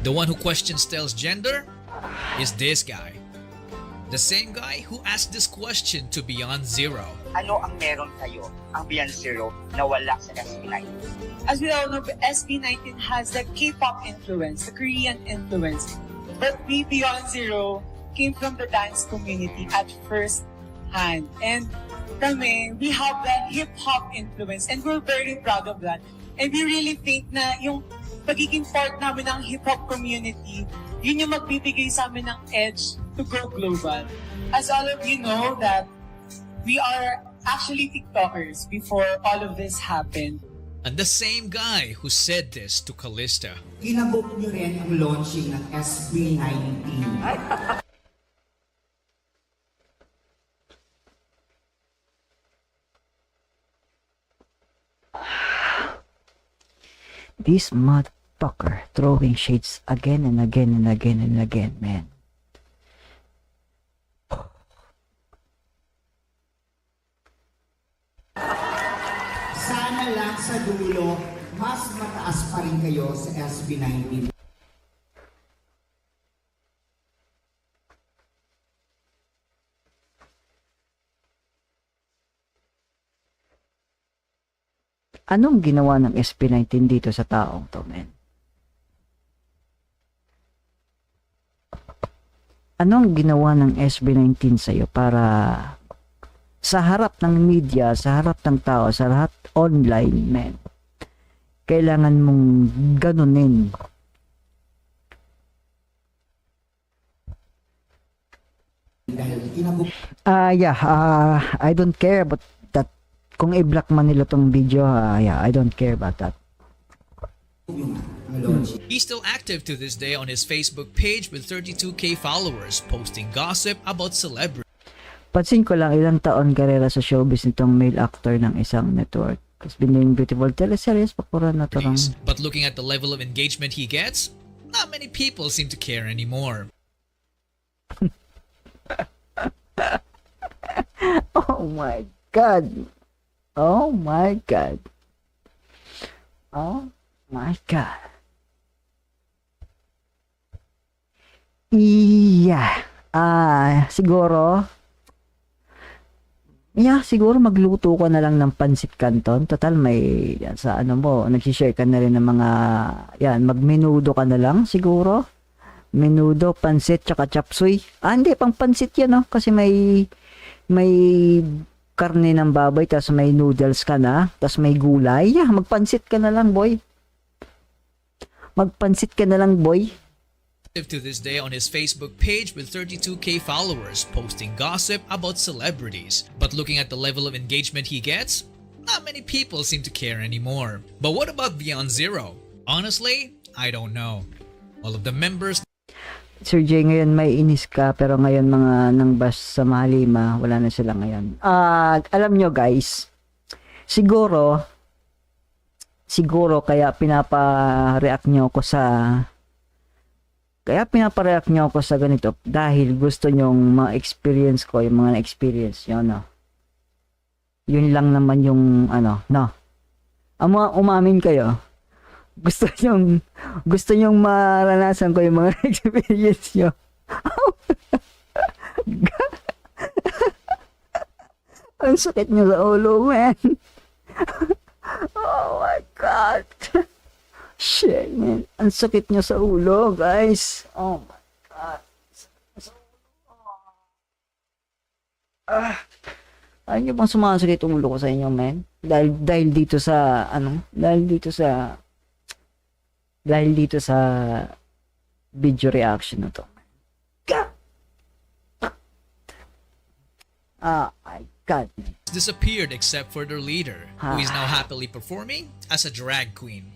The one who questions Tel's gender is this guy. The same guy who asked this question to Beyond Zero. Ano ang meron kayo, ang Beyond Zero, na wala sa SB19? As we all know, SB19 has the K-pop influence, the Korean influence. But we, Beyond Zero, came from the dance community at first hand. And kami, we have that hip-hop influence and we're very proud of that. And we really think na yung pagiging part namin ng hip-hop community, yun yung magbibigay sa amin ng edge to go global. As all of you know that we are actually TikTokers before all of this happened. And the same guy who said this to Callista. Inabook niyo rin ang launching ng SB19. This motherfucker throwing shades again and again and again and again, man. Sana lang sa dulo, mas mataas pa rin kayo sa SB19. Anong ginawa ng SP19 dito sa taong to, men? Anong ginawa ng SB19 sa'yo para sa harap ng media, sa harap ng tao, sa lahat online, men, kailangan mong ganunin? I don't care about that. Kung i-block man nila tong video, I don't care about that. He's still active to this day on his Facebook page with 32k followers, posting gossip about celebrities. Pansin ko lang, ilang taon karera sa showbiz nitong male actor ng isang network. Has been doing beautiful teleseries, pakura na to lang. But looking at the level of engagement he gets, not many people seem to care anymore. Oh my God. Oh my God. Oh my God. Siguro magluto ka na lang ng pansit canton. Total may sa ano mo, nag-share ka na rin ng mga magmenudo ka na lang siguro. Menudo, pansit, tsaka chapsuy. Hindi, pang pansit yan, no? Kasi may karne ng baboy, tapos may noodles ka na, tapos may gulay. Magpansit ka na lang, boy. Magpansit ka na lang, boy. To this day on his Facebook page with 32k followers, posting gossip about celebrities. But looking at the level of engagement he gets, not many people seem to care anymore. But what about Beyond Zero? Honestly, I don't know. All of the members... Sir Jay, ngayon may inis ka, pero ngayon mga nang bas sa Mahalima, wala na sila ngayon. Alam nyo guys, siguro kaya pinapa-react nyo ako sa ganito dahil gusto nyong ma-experience ko yung mga na-experience nyo, no? Yun lang naman yung no? Umamin kayo. Gusto nyong maranasan ko yung mga experience nyo. Ang sakit nyo sa ulo, man. Oh my God. Shit, man. Ang sakit nyo sa ulo, guys. Oh my God. Ayaw nyo bang sumasakit ang ulo ko sa inyo, man? Dahil dito sa video reaction na to. My God. disappeared except for their leader, who is now happily performing as a drag queen.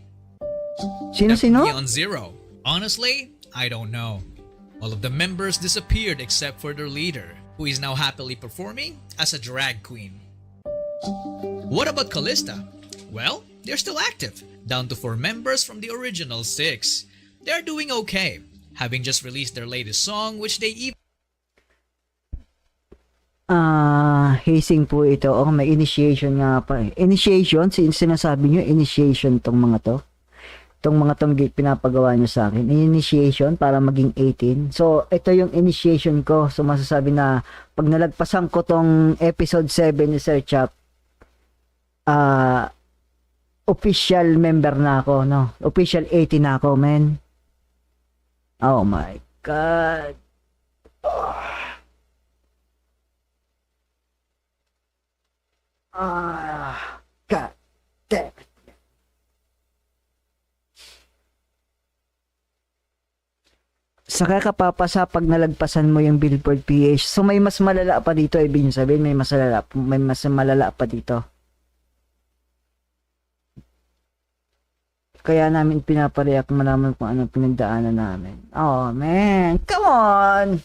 Sino? Beyond Zero. Honestly, I don't know. All of the members disappeared except for their leader, who is now happily performing as a drag queen. What about Callista? Well, they're still active, down to 4 members from the original 6. They're doing okay, having just released their latest song, which they even Hazing po ito. Oh, may initiation nga pa. Initiation? Sinasabi nyo, initiation tong mga to. Tong mga tong pinapagawa nyo sa akin. Initiation para maging 18. So, ito yung initiation ko. So, masasabi na pag nalagpasan ko tong episode 7 ni Sir Chap, official member na ako, no? Official 18 na ako, man. Oh my God. God damn it. Saka kapapasa pag nalagpasan mo yung Billboard PH. So may mas malala pa dito, ibig sabihin may mas malala pa dito. Kaya namin pinapareact malaman kung ano pinagdaanan namin. Oh man, come on.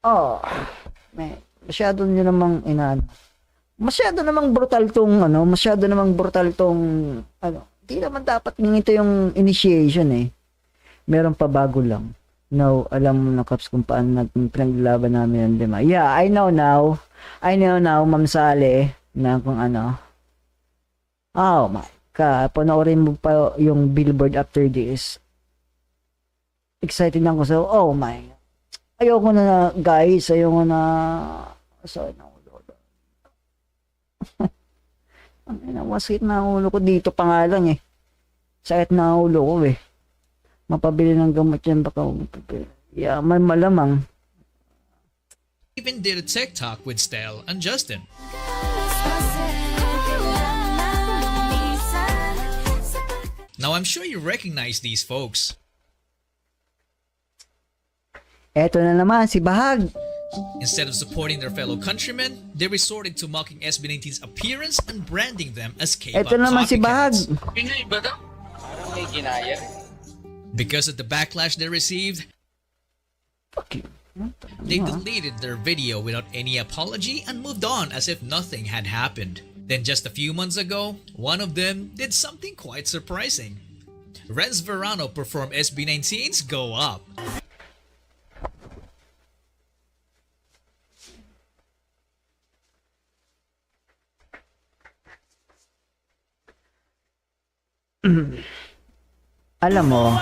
Oh man, masyado nyo namang masyado namang brutal tong hindi naman dapat ito yung initiation eh. Meron pa bago lang. No, alam mo na Kaps kung paano natin pinaglalaban namin yan, diba? Yeah, I know now, Ma'am Sale, na kung ano. Oh my God, panoorin mo pa yung Billboard after this. Excited ako sa, oh my God. Ayoko na guys, ayoko na, sorry na ulo. Masakit na ulo ko dito pa nga lang eh. Sakit na ulo ko eh. Mapabili ng gamot yan baka yeah, malamang. Even did a TikTok with Stel and Justin. Now I'm sure you recognize these folks. Eto na naman si Bahag. Instead of supporting their fellow countrymen, they resorted to mocking SB19's appearance and branding them as K-pop Eto naman si Bahag. copycats. Because of the backlash they received, they deleted their video without any apology and moved on as if nothing had happened. Then just a few months ago, one of them did something quite surprising. Renz Verano performed SB19's Go Up. Alam mo,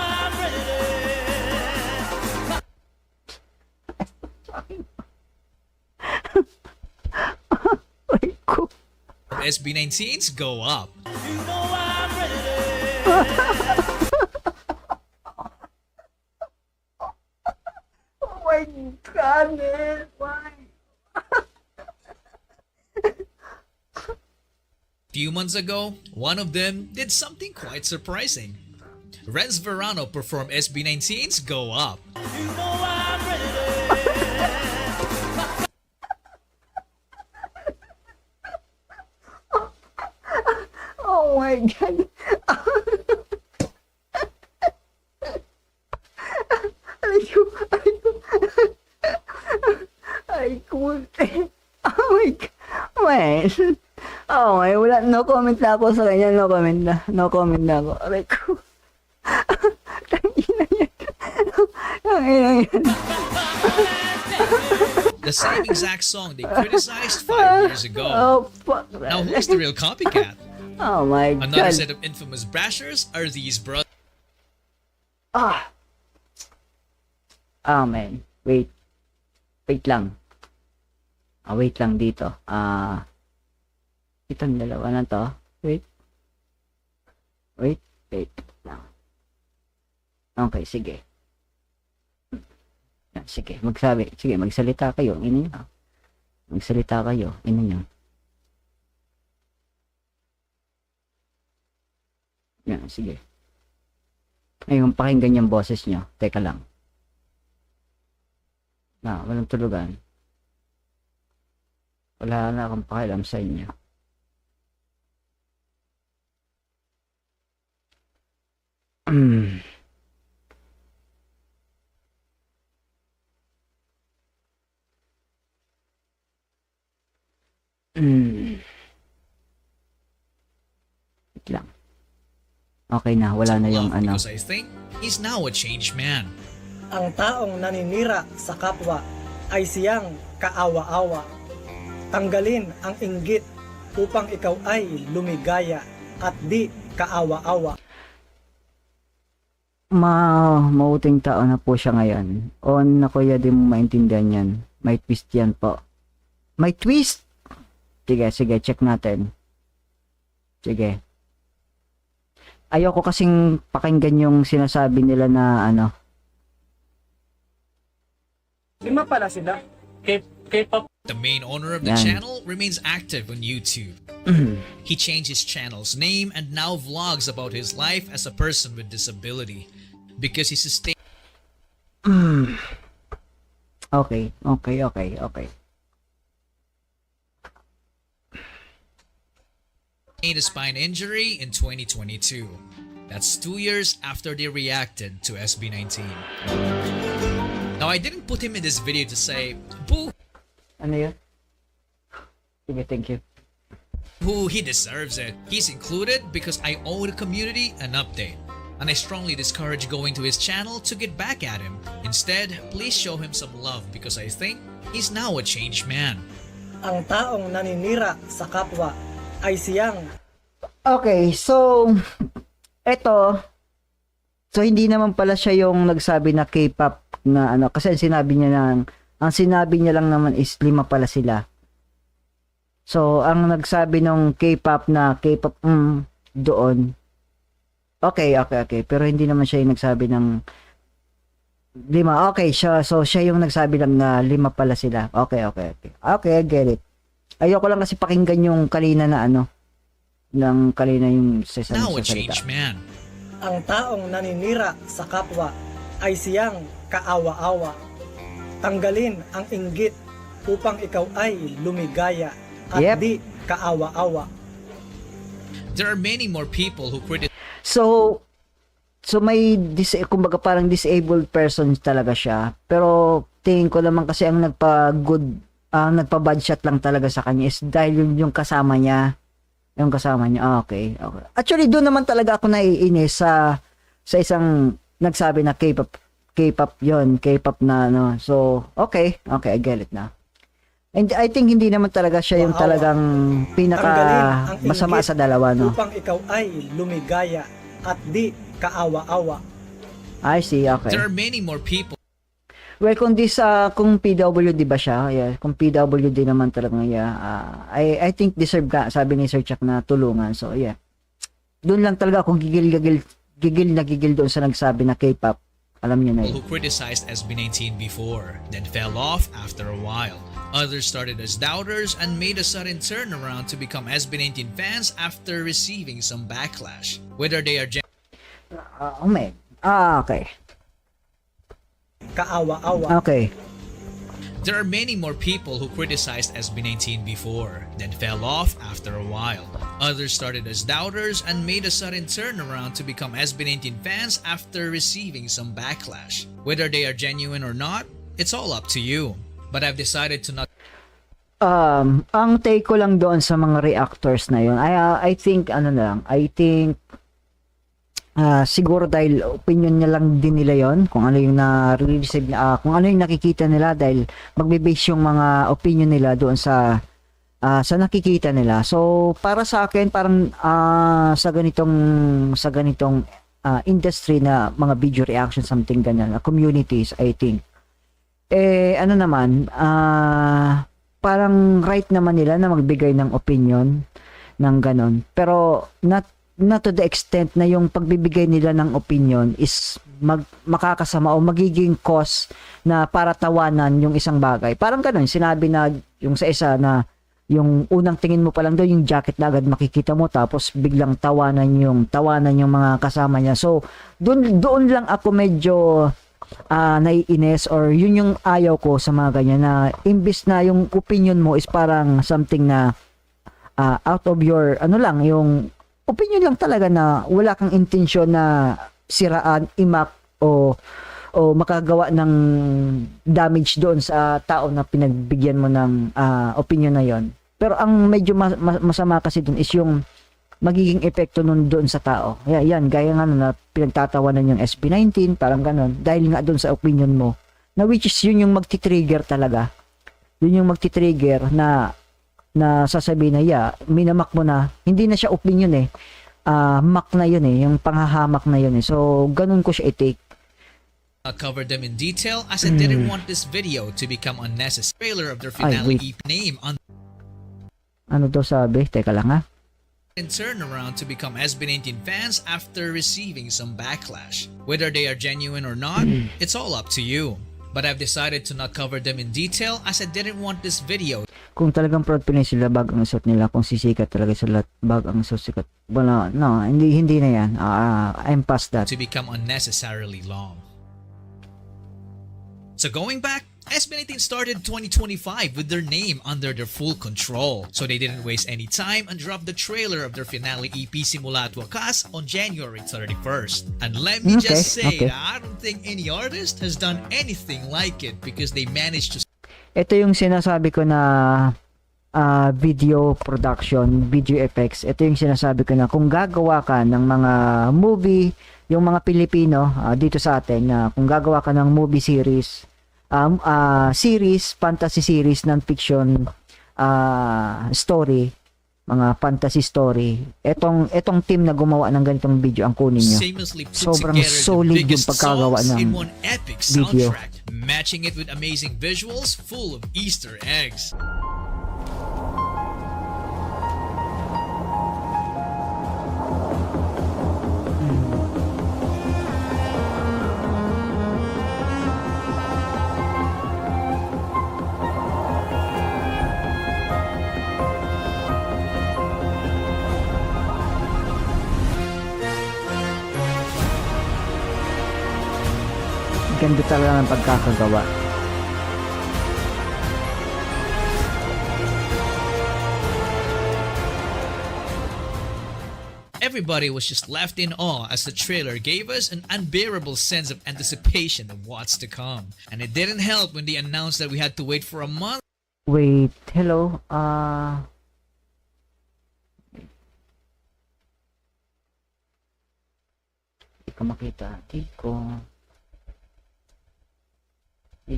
SB19's Go Up. oh my God, man. Why? Few months ago, one of them did something quite surprising. Renz Verano performed SB19's Go Up. Oh my God. Ay, kumute. Oh my God. Man. Oh my, wala, no comment na ako sa kanya, no comment na ako. Aray ko. Tangina yan. Tangina yan. The same exact song they criticized 5 years ago. Oh, fuck. Now who's the real copycat? Oh my Another God. set of infamous bashers are these brothers. Ah, man. Wait. Wait lang. Wait lang dito. Itong dalawa na to. Wait. Wait lang. Okay, sige. Sige, magsalita kayo. Ino nyo. Magsalita kayo. Ino nyo. Yan, sige. Ngayon, pakinggan yung boses nyo. Teka lang. Walang tulugan. Wala na akong pakialam sa inyo. Wait lang. Okay na, wala na yung ano. Because I think he's now a changed man. Ang taong naninira sa kapwa ay siyang kaawa-awa. Tanggalin ang inggit upang ikaw ay lumigaya at di kaawa-awa. Mauting tao na po siya ngayon. O na kuya, di mo maintindihan yan. May twist yan po. May twist? Sige, check natin. Sige. Ayoko kasing pakinggan yung sinasabi nila na ano. 5 pala sila. K-pop. The main owner of the Yan. channel remains active on YouTube. He changed his channel's name and now vlogs about his life as a person with disability because he sustained Okay. a spine injury in 2022. That's 2 years after they reacted to SB19. Now, I didn't put him in this video to say, boo, Ano yun? Sige, thank you. he deserves it. He's included because I owe the community an update. And I strongly discourage going to his channel to get back at him. Instead, please show him some love because I think he's now a changed man. Ang taong naninira sa kapwa ay siyang Okay, so eto, so hindi naman pala siya yung nagsabi na K-pop na ano, kasi ang sinabi niya lang naman is 5 pala sila. So ang nagsabi nung K-pop na K-pop doon. Okay, pero hindi naman siya yung nagsabi ng 5. Okay, so siya yung nagsabi lang na 5 pala sila. Okay, I get it. Ayoko lang kasi pakinggan yung kanina na ano, ng kanina yung Now a sa changed man. ang taong naninira sa kapwa ay siyang kaawa-awa. Tanggalin ang inggit upang ikaw ay lumigaya at Yep. di kaawa-awa. There are many more people who criticize So may kumbaga parang disabled person talaga siya. Pero tingin ko naman kasi ang nagpa-bad shot lang talaga sa kanya is dahil yung kasama niya. Yung kasama niya. Okay. Actually, doon naman talaga ako naiinis sa isang nagsabi na K-pop yon, K-pop na ano. So, okay, I get it na. And I think hindi naman talaga siya yung talagang pinaka masama sa dalawa, no. Upang ikaw ay lumigaya at di kaawa-awa. I see, okay. there are many more people Well, kung PWD ba siya, yeah, kung PWD naman talaga, yeah, I think deserve ka, sabi ni Sir Chuck na tulungan. So, yeah. Doon lang talaga ako gigil doon sa nagsabi na K-pop. Alam niyo na yun. who criticized SB19 before, then fell off after a while. Others started as doubters and made a sudden turnaround to become SB19 fans after receiving some backlash. Whether they are Okay. Kaawa-awa. Okay. There are many more people who criticized SB19 before, then fell off after a while. Others started as doubters and made a sudden turnaround to become SB19 fans after receiving some backlash. Whether they are genuine or not, it's all up to you. But I've decided to not. Ang take ko lang doon sa mga reactors na yun, I think siguro dahil opinion niya lang din nila yon, kung ano yung na-receive, kung ano yung nakikita nila, dahil magbe-base yung mga opinion nila doon sa nakikita nila. So para sa akin parang sa ganitong industry na mga video reaction, something ganyan, communities, I think parang right naman nila na magbigay ng opinion ng ganon, pero not to the extent na yung pagbibigay nila ng opinion is makakasama o magiging cause na para tawanan yung isang bagay. Parang ganun, sinabi na yung sa isa na yung unang tingin mo pa lang doon, yung jacket na agad makikita mo, tapos biglang tawanan yung mga kasama niya. So, doon lang ako medyo naiinis, or yun yung ayaw ko sa mga ganyan, na imbis na yung opinion mo is parang something na out of your, yung opinion lang talaga na wala kang intensyon na siraan, imak, o makagawa ng damage doon sa tao na pinagbigyan mo ng opinion na yon. Pero ang medyo masama kasi doon is yung magiging epekto nun doon sa tao. Yan, gaya nga na pinagtatawanan yung SB19, parang ganon, dahil nga doon sa opinion mo Na which is yun yung magti-trigger talaga. Yun yung magti-trigger na sasabihin na, yeah, minamak mo na. Hindi na siya opinion eh. Mak na yun eh. Yung panghahamak na yun eh. So, ganun ko siya i-take. I covered them in detail as I didn't want this video to become unnecessary. Trailer of their finale EP name on Ano daw sabi? Teka lang ha. and turn around to become SB19 fans after receiving some backlash. Whether they are genuine or not, it's all up to you. But I've decided to not cover them in detail as I didn't want this video Kung talagang proud Pinoy sila, bag ang suot nila. Kung sisikat talaga sila, bag ang suot sikat. Wala, no, hindi na yan. I'm past that. to become unnecessarily long. So going back, SB19 started 2025 with their name under their full control. So they didn't waste any time and dropped the trailer of their finale EP Simula at Wakas on January 31st. And let me just say that I don't think any artist has done anything like it because they managed to Ito yung sinasabi ko na video production, video effects. Ito yung sinasabi ko na kung gagawa ka ng mga movie, yung mga Pilipino dito sa atin, na kung gagawa ka ng movie series, fantasy series, non-fiction story, mga fantasy story, etong team na gumawa ng ganitong video ang kunin nyo. seamlessly put Sobrang together the solid yung biggest pagkagawa songs ng in one epic video. soundtrack, matching it with amazing visuals full of Easter eggs. Ganda talaga ng pagkakagawa. Everybody was just left in awe as the trailer gave us an unbearable sense of anticipation of what's to come. And it didn't help when they announced that we had to wait for a month. Wait, hello, Di ko makita. Di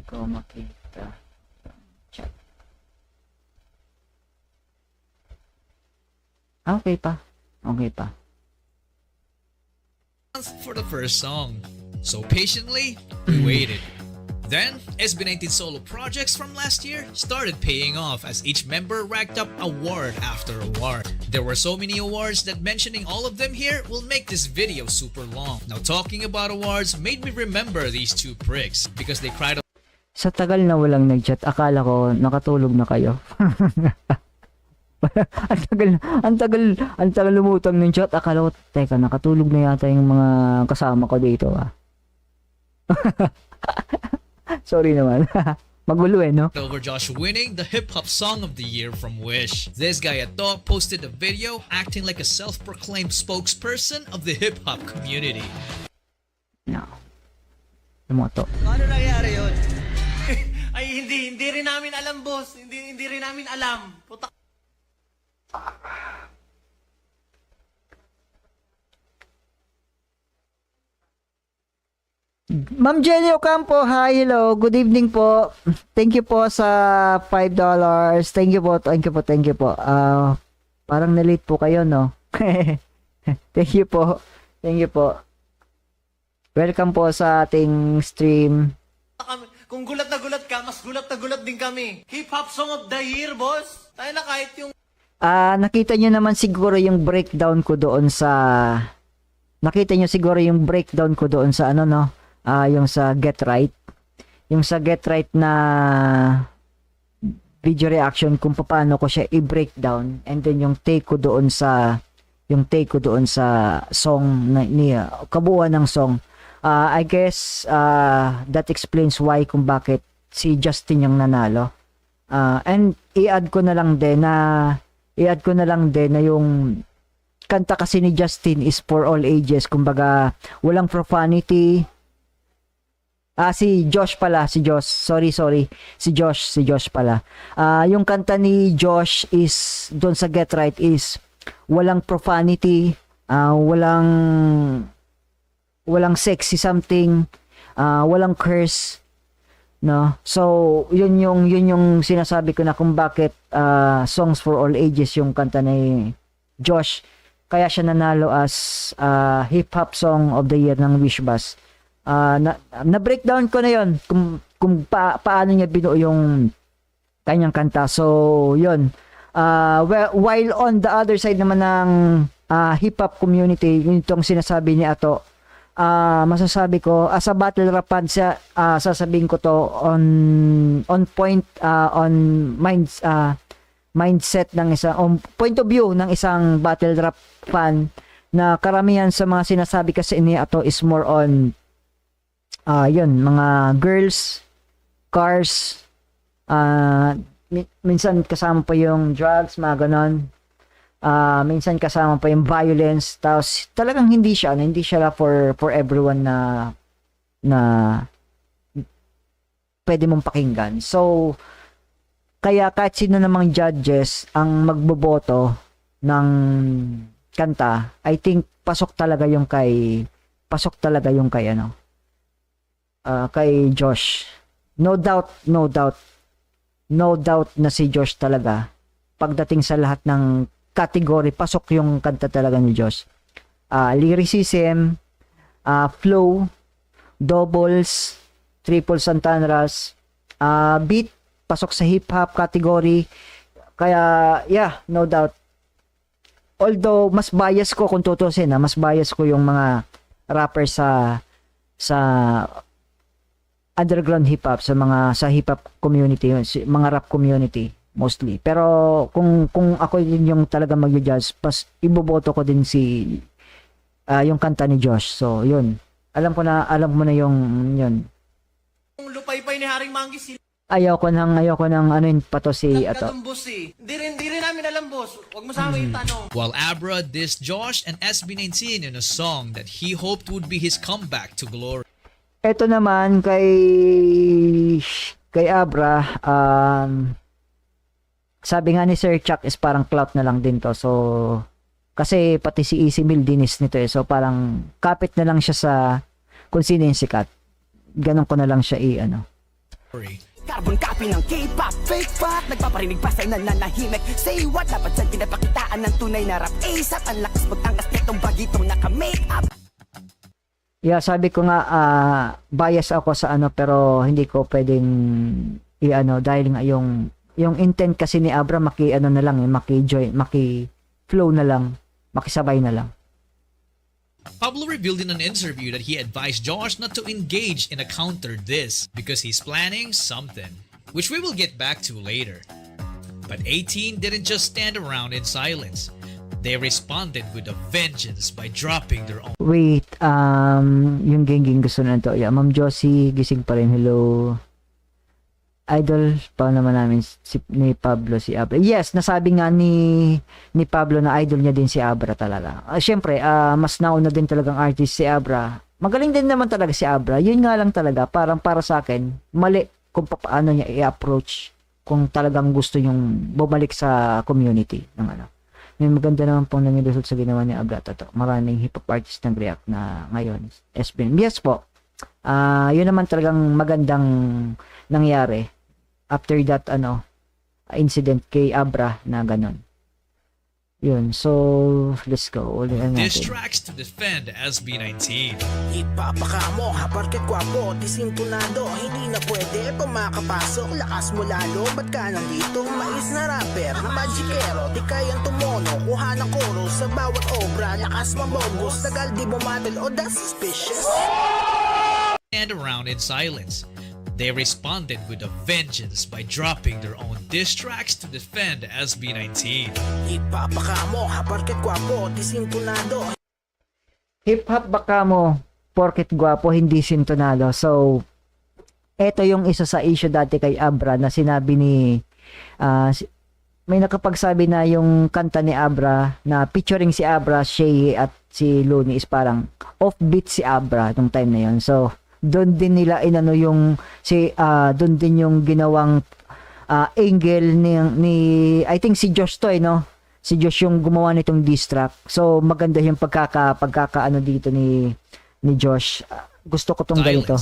ko makita. Chat. Okay pa. For the first song. So patiently, we waited. Then, SB19 solo projects from last year started paying off as each member racked up award after award. There were so many awards that mentioning all of them here will make this video super long. Now talking about awards made me remember these two pricks because they cried Sa tagal na walang nag-chat, akala ko nakatulog na kayo. ang tagal lumutang ng chat. Akala ko, teka, nakatulog na yata yung mga kasama ko dito Sorry naman. Magulo no? over Josh winning the Hip Hop Song of the Year from Wish. This guy at top posted a video acting like a self-proclaimed spokesperson of the hip hop community. No. Lumoto. Ano nangyari yun? Ay, hindi rin namin alam, boss. Hindi rin namin alam. Puta. Ma'am Jenny Ocampo, hi, hello, good evening po. Thank you po sa $5. Thank you po. Parang na-late po kayo, no? Thank you po. Welcome po sa ating stream. Kung gulat na gulat ka, mas gulat na gulat din kami. Hip-hop Song of the Year, boss. Tayo na kahit yung... Nakita nyo naman siguro yung breakdown ko doon sa... ano, no? Yung sa Get Right. Yung sa Get Right na video reaction kung paano ko siya i-breakdown, and then yung take ko doon sa song niya, kabuuan ng song. I guess that explains why kung bakit si Justin yung nanalo. And i-add ko na lang din na yung kanta kasi ni Justin is for all ages. Kumbaga, walang profanity. Si Josh pala, si Josh. Sorry. Si Josh pala. Yung kanta ni Josh is, doon sa Get Right, is walang profanity, walang sexy something, walang curse. No? So, yun yung sinasabi ko na kung bakit Songs for All Ages yung kanta ni Josh. Kaya siya nanalo as Hip Hop Song of the Year ng Wishbus. Na-breakdown ko na yun kung paano niya binuo yung kanyang kanta. So, yun. While on the other side naman ng hip-hop community, itong sinasabi ni Ato, masasabi ko as a battle rap fan siya, sasabihin ko to on point, on mindset ng isang on point of view ng isang battle rap fan, na karamihan sa mga sinasabi kasi ni Ato is more on yun, mga girls, cars, minsan kasama pa yung drugs, mga ganon. Minsan kasama pa yung violence, tapos talagang hindi siya for everyone na pwede mong pakinggan. So kaya kahit sino namang judges ang magboboto ng kanta, I think pasok talaga yung kay Josh. No doubt na si Josh talaga pagdating sa lahat ng category, pasok yung kanta talaga ni Josh. Lyricism, flow, doubles, triples and tanras, beat, pasok sa hip-hop category. Kaya, yeah, no doubt. Although, mas bias ko kung tutusin, mas bias ko yung mga rapper sa underground hip-hop, sa hip-hop community, mga rap community. Mostly. Pero kung ako yung talaga mag-judge, iboboto ko din yung kanta ni Josh. So, yun. Alam mo na yung yun. Lupay-pay ni Haring Manggis. Ayaw ko nang anuin pa to si Ato. Hindi rin namin alam, boss. Huwag mo sa amin tanong. While Abra dissed Josh and SB19 in a song that he hoped would be his comeback to glory. Ito naman kay Abra, sabi nga ni Sir Chuck is parang clout na lang din to. So, kasi pati si Easy Mill dinis nito So, parang kapit na lang siya sa kung sino yung sikat. Ganon ko na lang siya Carbon copy ng K-pop, fake fat. Nagpaparinig pa sa'yo na nanahimik. Say what? Dapat siyang pinapakitaan ng tunay na rap. ASAP, ang lakas magtangkas nitong bagitong naka-make up. Yeah, sabi ko nga, bias ako sa pero hindi ko pwedeng dahil nga yung intent kasi ni Abra maki-flow na lang, makisabay na lang. Pablo revealed in an interview that he advised Josh not to engage in a counter diss because he's planning something, which we will get back to later. But 18 didn't just stand around in silence. They responded with a vengeance by dropping their own. Wait, yung geng gusto na to. Yeah, Ma'am Josie, gising pa rin. Hello. Idol pa naman namin ni Pablo si Abra. Yes, nasabi nga ni Pablo na idol niya din si Abra talaga. Siyempre, mas nauna din talagang artist si Abra. Magaling din naman talaga si Abra. Yun nga lang talaga, parang para sa akin, mali kung paano niya i-approach kung talagang gusto niyong bumalik sa community ng May maganda naman pong naging result sa ginawa ni Abra. Maraming hip-hop artist ng react na ngayon. Yes po. Yun naman talagang magandang nangyari after that incident kay Abra na ganon. Yun, so let's go. Diss tracks to defend SB19. Ipapaka mo, haparket kwapo, disintunado. Hindi na pwede pumakapasok. Lakas mo lalo, ba't ka nandito? Mais na rapper, magikero. Di kayang tumono, kuha ng koro. Sa bawat obra, lakas mabogos. Tagal di bumatil, o that's suspicious. And around in silence. They responded with a vengeance by dropping their own diss tracks to defend SB19. Ipapaka mo, haparket kwapo, disintunado. Hip-hop baka mo, porket gwapo, hindi sintonado. So, eto yung isa sa issue dati kay Abra na sinabi may nakapagsabi na yung kanta ni Abra na featuring si Abra, Shay at si Looney is parang offbeat si Abra nung time na yun. So, doon din nila doon din yung ginawang angle ni I think si Josh to si Josh yung gumawa nitong diss track. So maganda yung pagkakaano dito ni Josh. Gusto ko tong ganito.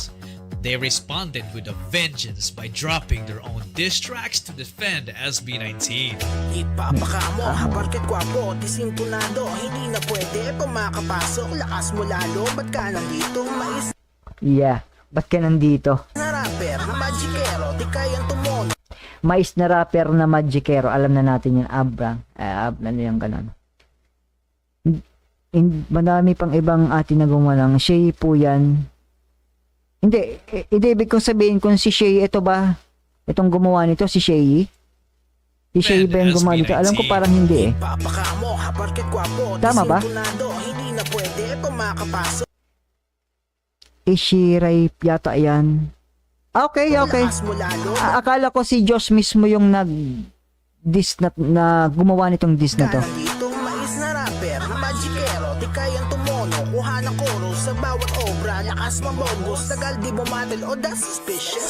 They responded with a vengeance by dropping their own diss tracks to defend SB19. Ipapakamo, haparket kwapo, disintunado. Hindi na pwede pa makapasok. Lakas mo lalo, ba't ka nandito? Mais Yeah, ba't ka nandito? na rapper, na magikero, di kayang tumono. Mais na rapper na magikero. Alam na natin yung Abra. Ano yung ganon. Madami pang ibang atin na gumawa ng Shay po yan. Hindi, ibig kong sabihin kung si Shay, ito ba? Itong gumawa nito, si Shay? Si Shay ba yung gumawa nito? Alam ko parang hindi eh. Ipapakamo, haparket kwapo, Tama ba? disintunado. Hindi na pwede pa makapasok. Ishiray yata yan. Okay. Lakas mo lalo, Akala ko si Josh mismo yung na gumawa nitong diss na to. nandito, mais na rapper, na magikero, di kayang tumono. Kuha ng chorus sa bawat obra, lakas mambongos, tagal di bumatil o that's suspicious.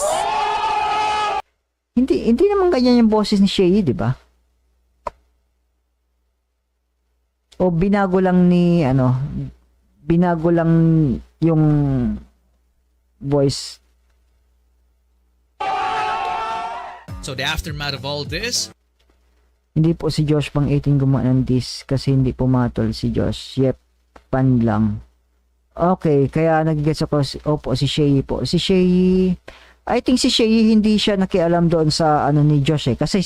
Hindi naman ganyan yung boses ni Shay, di ba? O binago lang yung voice. So the aftermath of all this, Hindi po si Josh pang 18 gumawa ng diss kasi hindi pumatol si Josh. Yep, pan lang. Okay, kaya nag-gets ako, opo, si Shay po. Si Shay, I think si Shay hindi siya nakialam doon sa ano ni Josh eh. Kasi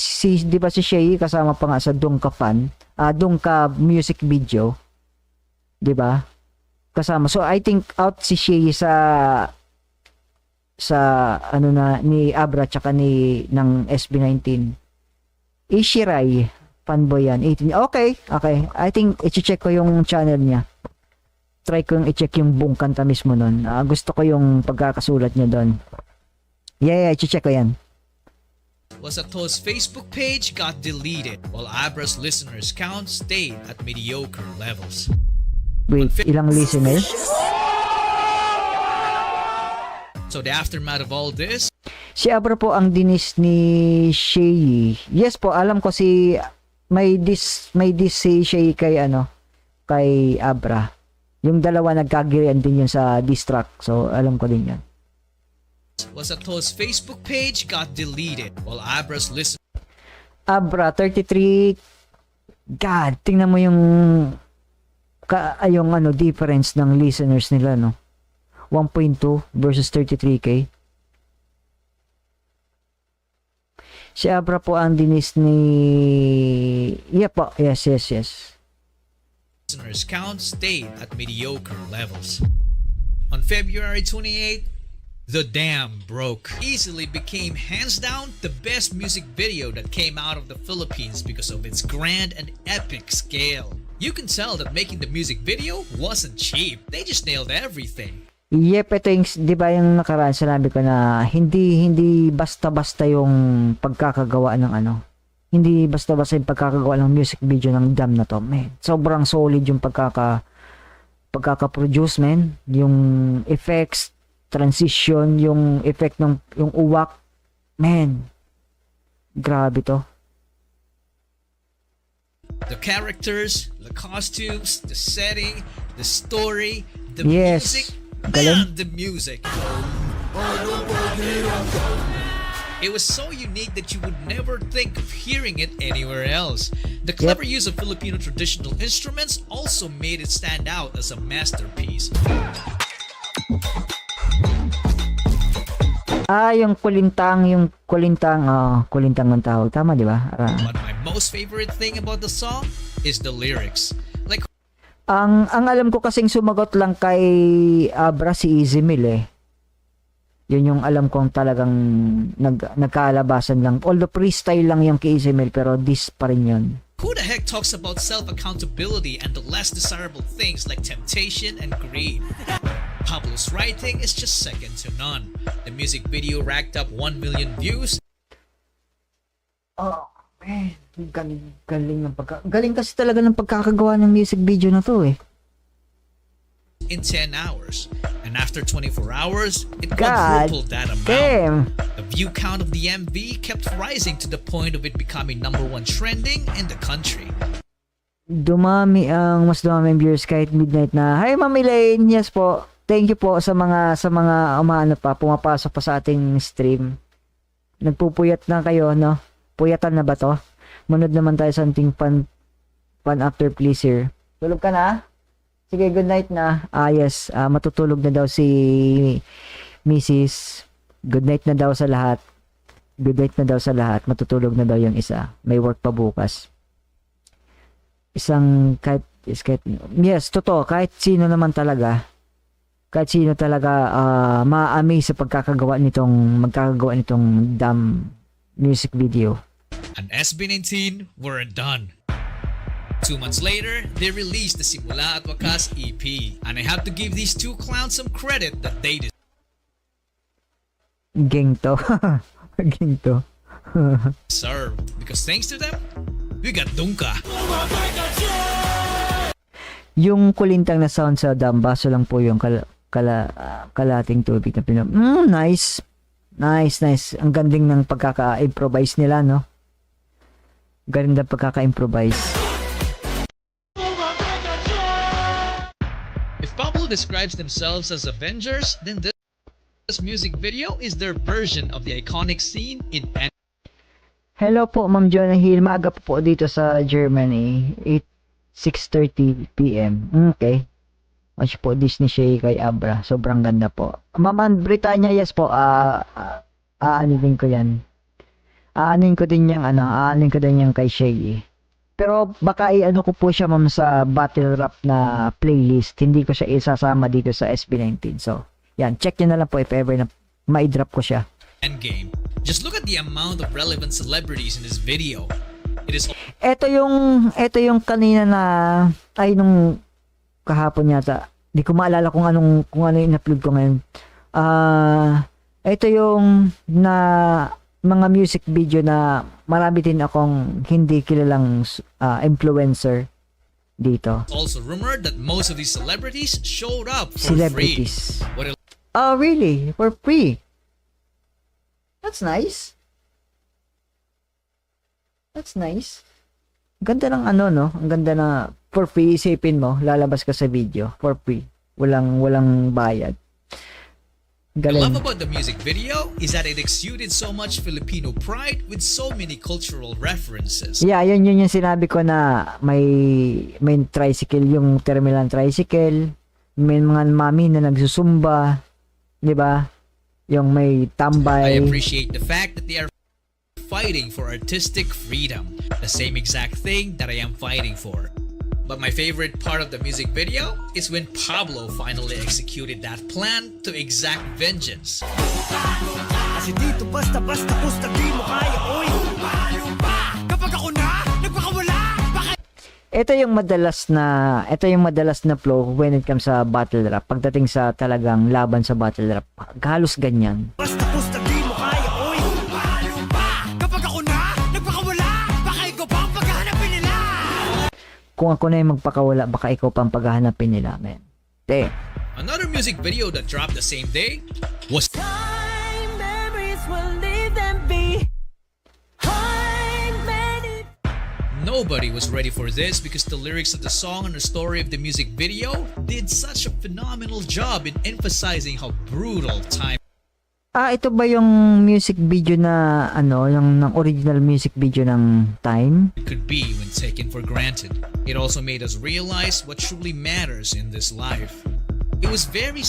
di ba si Shay kasama pa nga sa Dungka fan, Dungka music video. Di ba? Kasama. So I think out si Shay sa ano na ni Abra tsaka ng SB19. Ishiray, fanboy yan, 18. Okay. I think i-check ko yung channel niya. Try ko yung i-check yung buong kanta mismo nun. Gusto ko yung pagkakasulat niya doon. Yeah, i-check ko yan. Wasato's Facebook page got deleted while Abra's listeners count stayed at mediocre levels. Wait, ilang listener? So the aftermath of all this, Si Abra po ang dinis ni Shay. Yes po, alam ko may diss si Shay kay Abra. Yung dalawa nagkagirian din yun sa diss track. So alam ko din yan. Wasato's Facebook page got deleted while Abra's listeners Abra 33. God, tingnan mo yung difference ng listeners nila, no? 1.2 versus 33k. Si Abra po ang dinis ni... Yeah po. Yes. listeners count stayed at mediocre levels. On February 28, The Dam broke. Easily became hands down the best music video that came out of the Philippines because of its grand and epic scale. You can tell that making the music video wasn't cheap. They just nailed everything. Yep, ito yung, di ba yung nakaraan sinabi ko na hindi basta-basta yung pagkakagawa ng hindi basta-basta yung pagkakagawa ng music video ng Dam na to. Man, sobrang solid yung pagkaka-produce, man. Yung effects, transition, yung effect ng yung uwak. Man, grabe to. The characters, the costumes, the setting, the story, the Yes. music. Galing. Man, the music. It was so unique that you would never think of hearing it anywhere else. The clever use of Filipino traditional instruments also made it stand out as a masterpiece. Yung kulintang ang tawag. Tama, di ba? But my most favorite thing about the song is the lyrics. Like, Ang alam ko kasing sumagot lang kay Abra si Izimil eh. Yun yung alam kong talagang nagkaalabasan lang. Although freestyle lang yung kay Izimil pero this pa rin yun. who the heck talks about self-accountability and the less desirable things like temptation and greed? Pablo's writing is just second to none. The music video racked up 1 million views. Oh, man. Galing kasi talaga ng pagkakagawa ng music video na to eh. In 10 hours. And after 24 hours, it God quadrupled that amount. damn. The view count of the MV kept rising to the point of it becoming #1 trending in the country. Mas dumami ang viewers kahit midnight na. Hi, Ma'am Elaine. Yes po. thank you po sa mga umaano pa, pumapasok pa sa ating stream. Nagpupuyat na kayo, no? Puyatan na ba to? Manood naman tayo sa ating fun after pleaser. Tulog ka na? Sige, good night na. Yes, matutulog na daw si Mrs. Good night na daw sa lahat. Good night na daw sa lahat. Matutulog na daw yung isa. May work pa bukas. Yes, totoo. Kahit sino talaga ma-amaze sa magkakagawa nitong damn music video. And SB19 weren't done. 2 months later, they released the Simula at Wakas EP, and I have to give these two clowns some credit that they Gang to. Gang to. deserve, because thanks to them, we got Dunka. Yung kulintang na sound sa dambaso lang po yung kalating tubig na nice. Nice. Ang ganding ng pagkaka-improvise nila, no? Ganda pagkaka-improvise. If Pablo describes themselves as Avengers, then this music video is their version of the iconic scene in Hello po, Ma'am Jonah Hill. Maaga po dito sa Germany. 6:30 p.m. Okay. Watch po Disney Shea kay Abra. Sobrang ganda po. Ma'am Britannia, yes po. Aanin ko yan. Aanin ko din yung kay Shea. Pero baka ano ko po siya, ma'am, sa battle rap na playlist. Hindi ko siya isasama dito sa SB19. So, yan. Check nyo na lang po if ever na ma-drop ko siya. Endgame. Just look at the amount of relevant celebrities in this video. It is Ito yung kanina na nung kahapon yata. Di ko maalala kung ano yung upload ko ngayon. Ito yung mga music video na marami din akong hindi kilalang influencer dito. also rumored that most of these celebrities showed up for free. What Oh, really? For free? That's nice. That's nice. Ganda ng no? Ang ganda na for free, isipin mo, lalabas ka sa video for free. Walang bayad. I love Galing. about the music video is that it exuded so much Filipino pride with so many cultural references. Yeah, yun yung sinabi ko na may tricycle, yung terminal tricycle, may mga mami na nagsusumba, 'di ba? Yung may tambay. I appreciate the fact that they are fighting for artistic freedom, the same exact thing that I am fighting for. But my favorite part of the music video is when Pablo finally executed that plan to exact vengeance. Kasi dito basta-basta pusta di mo kaya, oy. Kapag ako na, nagpakawala. Ito yung madalas na flow when it comes sa battle rap. Pagdating sa talagang laban sa battle rap, halos ganyan. Basta-basta di mo kaya, oy. Kapag ako na, nagpakawala. Baka ikaw pa ang paghahanapin nila. Kung ako na yung magpakawala, baka ikaw pang paghahanapin nila, man. Another music video that dropped the same day was Nobody was ready for this because the lyrics of the song and the story of the music video did such a phenomenal job in emphasizing how brutal time Ito ba yung music video na yung original music video ng Time? could be when taken for granted. It also made us realize what truly matters in this life. It was very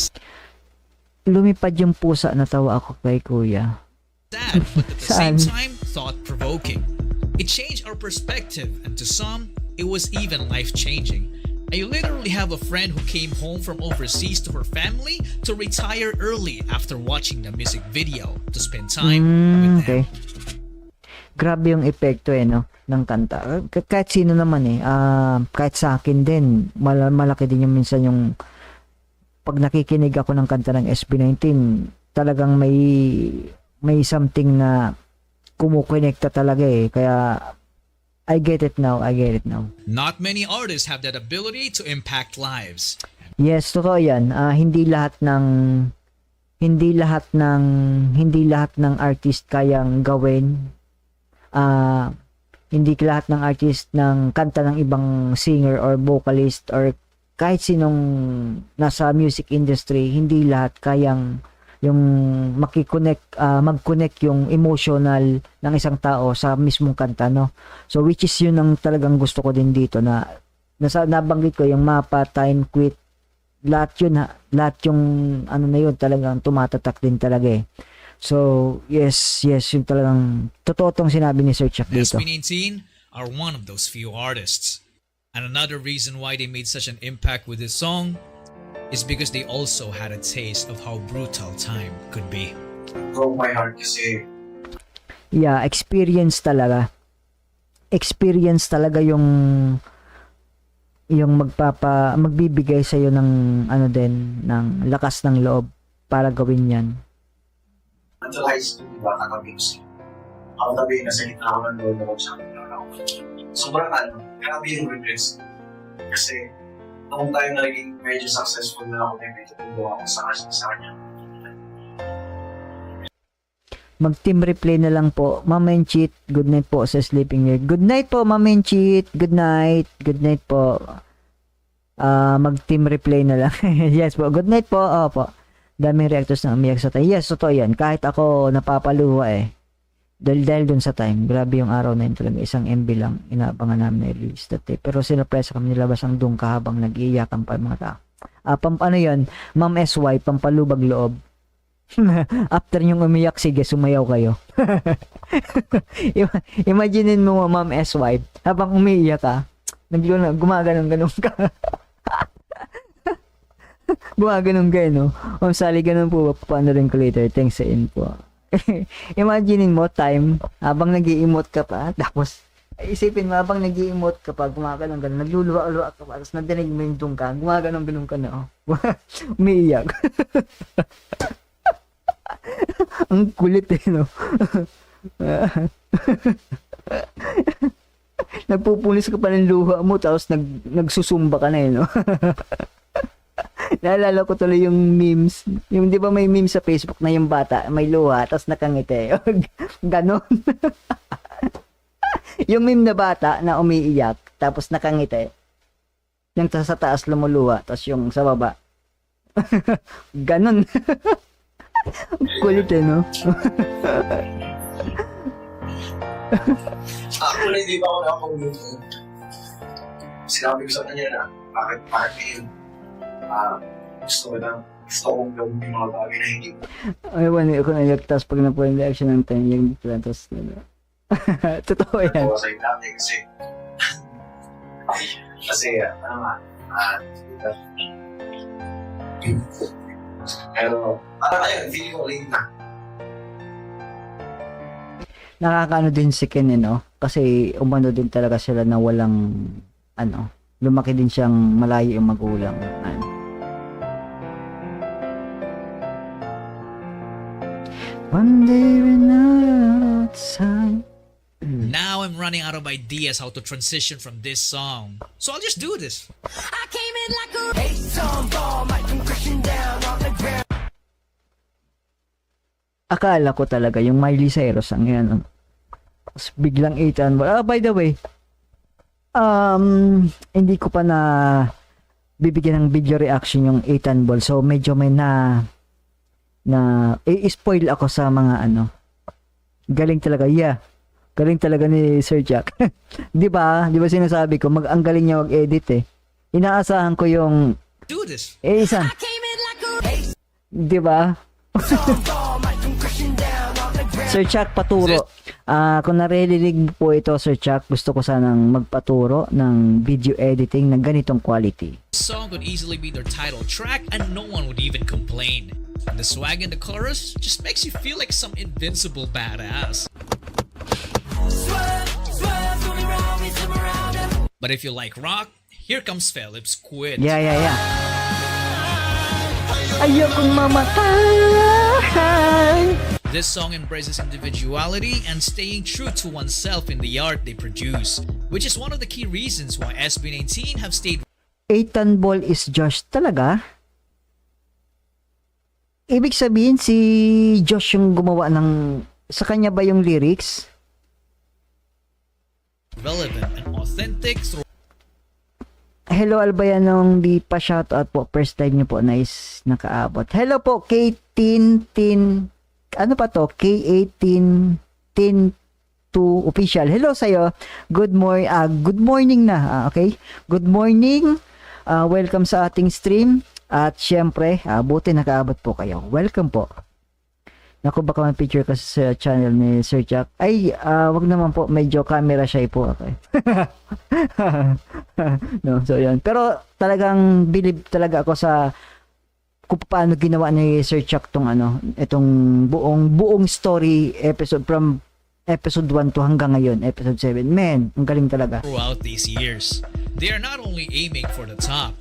Lumipad yung pusa, natawa ako kay Kuya. sad, but at the same Saan? time, thought-provoking. It changed our perspective, and to some, it was even life-changing. I literally have a friend who came home from overseas to her family to retire early after watching the music video to spend time with them. Okay. Grabe yung epekto no, ng kanta. Kahit sino naman kahit sa akin din, malaki din yung minsan yung pag nakikinig ako ng kanta ng SB19, talagang may something na kumukonekta talaga kaya I get it now. Not many artists have that ability to impact lives. Yes, totoo 'yan. Hindi lahat ng artist kayang gawin. Hindi lahat ng artist ng kanta ng ibang singer or vocalist or kahit sinong nasa music industry, hindi lahat kayang yung mag-connect yung emotional ng isang tao sa mismong kanta, no? So, which is yun ang talagang gusto ko din dito na nabanggit ko yung Mapa, Time, Quit, lahat yung ano na yun talagang tumatatak din talaga eh. So, yes, yung talagang totoo tong sinabi ni Sir Chuck dito. SB19 are one of those few artists. And another reason why they made such an impact with this song is because they also had a taste of how brutal time could be. Broke my heart kasi Yeah, experience talaga. Experience talaga yung magbibigay sa iyo ng ano din, ng lakas ng loob para gawin 'yan. until high school, diba, katabi ko siya. Ako tabi, nasa gitna ako ng lolo ko sa akin. Sobrang katabi yung regrets. Kasi, noong time na naging medyo successful na ako, may medyo tubo ako sa kanya. Mag-team replay na lang po. Ma'am Enchit, good night po sa sleeping here. Good night po, Ma'am Enchit. Good night. Good night po. Mag-team replay na lang. Yes po. Good night po. Opo. Daming reactors na umiyak sa time. Yes, totoo yan. Kahit ako napapaluha eh. Dahil dun sa time. Grabe yung araw na yun talaga. Isang MB lang. Inaabangan namin na release that day. Pero sinapresa kami nilabas ang dungka habang nag-iiyakan pa mga tao. Ano yun? Ma'am SY, pampalubag loob. After nyong umiyak, sige, sumayaw kayo. Imaginein mo, Ma'am SY, habang umiiyak ka, gumaganon-ganon ka. Gumaganon kayo, no? Ma'am Sally, ganun po, paano rin ko later. Thanks sa info. Imaginein mo, time, habang nag-i-emote ka pa, tapos, isipin mo, habang nag-i-emote ka pa, gumaganon-ganon, nagluluwa-luwa ka pa, tapos nadinig mo yung tungka, gumaganon-ganon ka na, oh. Umiiyak. Ang kulit eh, no? Nagpupulis ka pa ng luha mo, tapos nagsusumba ka na eh, no? Naalala ko tuloy yung memes. Yung di ba may memes sa Facebook na yung bata, may luha, tapos nakangiti. Ganon. Yung meme na bata na umiiyak, tapos nakangiti. Yung sa taas lumuluha, tapos yung sa baba. Ganon. Kulit eh, no? Actually, hindi pa ako nakapag-move. Sinabi ko sa kanya na, bakit yun? Gusto kong gawin yung mga bagay na hindi. Ay, wala ako naiyak, tapos pag napuha yung reaction ng time, yung plan, tapos, totoo yan. Nagawa sa'yo dati kasi, pero, ayun, feeling ko late na. Nakakaano din si Ken, no? Kasi umano din talaga sila na walang, lumaki din siyang malayo yung magulang. One day when I'm outside. Now I'm running out of ideas how to transition from this song. So I'll just do this. I came in like a bass bomb, I come crashing down on the ground. Akala ko talaga yung Miley Cyrus ang yan. Tapos biglang 8 ball. By the way, hindi ko pa na bibigyan ng video reaction yung 8 ball. So medyo may i-spoil ako sa mga galing talaga. Yeah. Galing talaga ni Sir Jack. Di ba? Di ba sinasabi ko, ang galing niya mag-edit eh. Inaasahan ko yung Do this. isa. Di ba? Sir Chuck, paturo. Kung naririnig po ito, Sir Chuck, gusto ko sanang magpaturo ng video editing ng ganitong quality. This song could easily be their title track and no one would even complain. And the swag in the chorus just makes you feel like some invincible badass. But if you like rock, here comes Philip's Quit. Yeah. Ayokong mamatay. This song embraces individuality and staying true to oneself in the art they produce, which is one of the key reasons why SB19 have stayed. 8 ball is Josh talaga? Ibig sabihin si Josh yung gumawa sa kanya ba yung lyrics? Relevant and authentic through hello Albayanong, di pa shoutout po. First time niyo po, nice nakaabot. Hello po, K18, ano pa to? K18, 2 official. Hello sa'yo. Good morning na. Okay? Good morning. Welcome sa ating stream. At syempre, buti nakaabot po kayo. Welcome po. Naku, baka may picture ka sa channel ni Sir Jack. Ay, wag naman po. Medyo camera shy po. Okay. No, so yan. Pero talagang believe talaga ako sa kung paano ginawa ni Sir Chuck itong buong story episode from episode 1 to hanggang ngayon, episode 7. Man, ang galing talaga. Throughout these years, they are not only aiming for the top,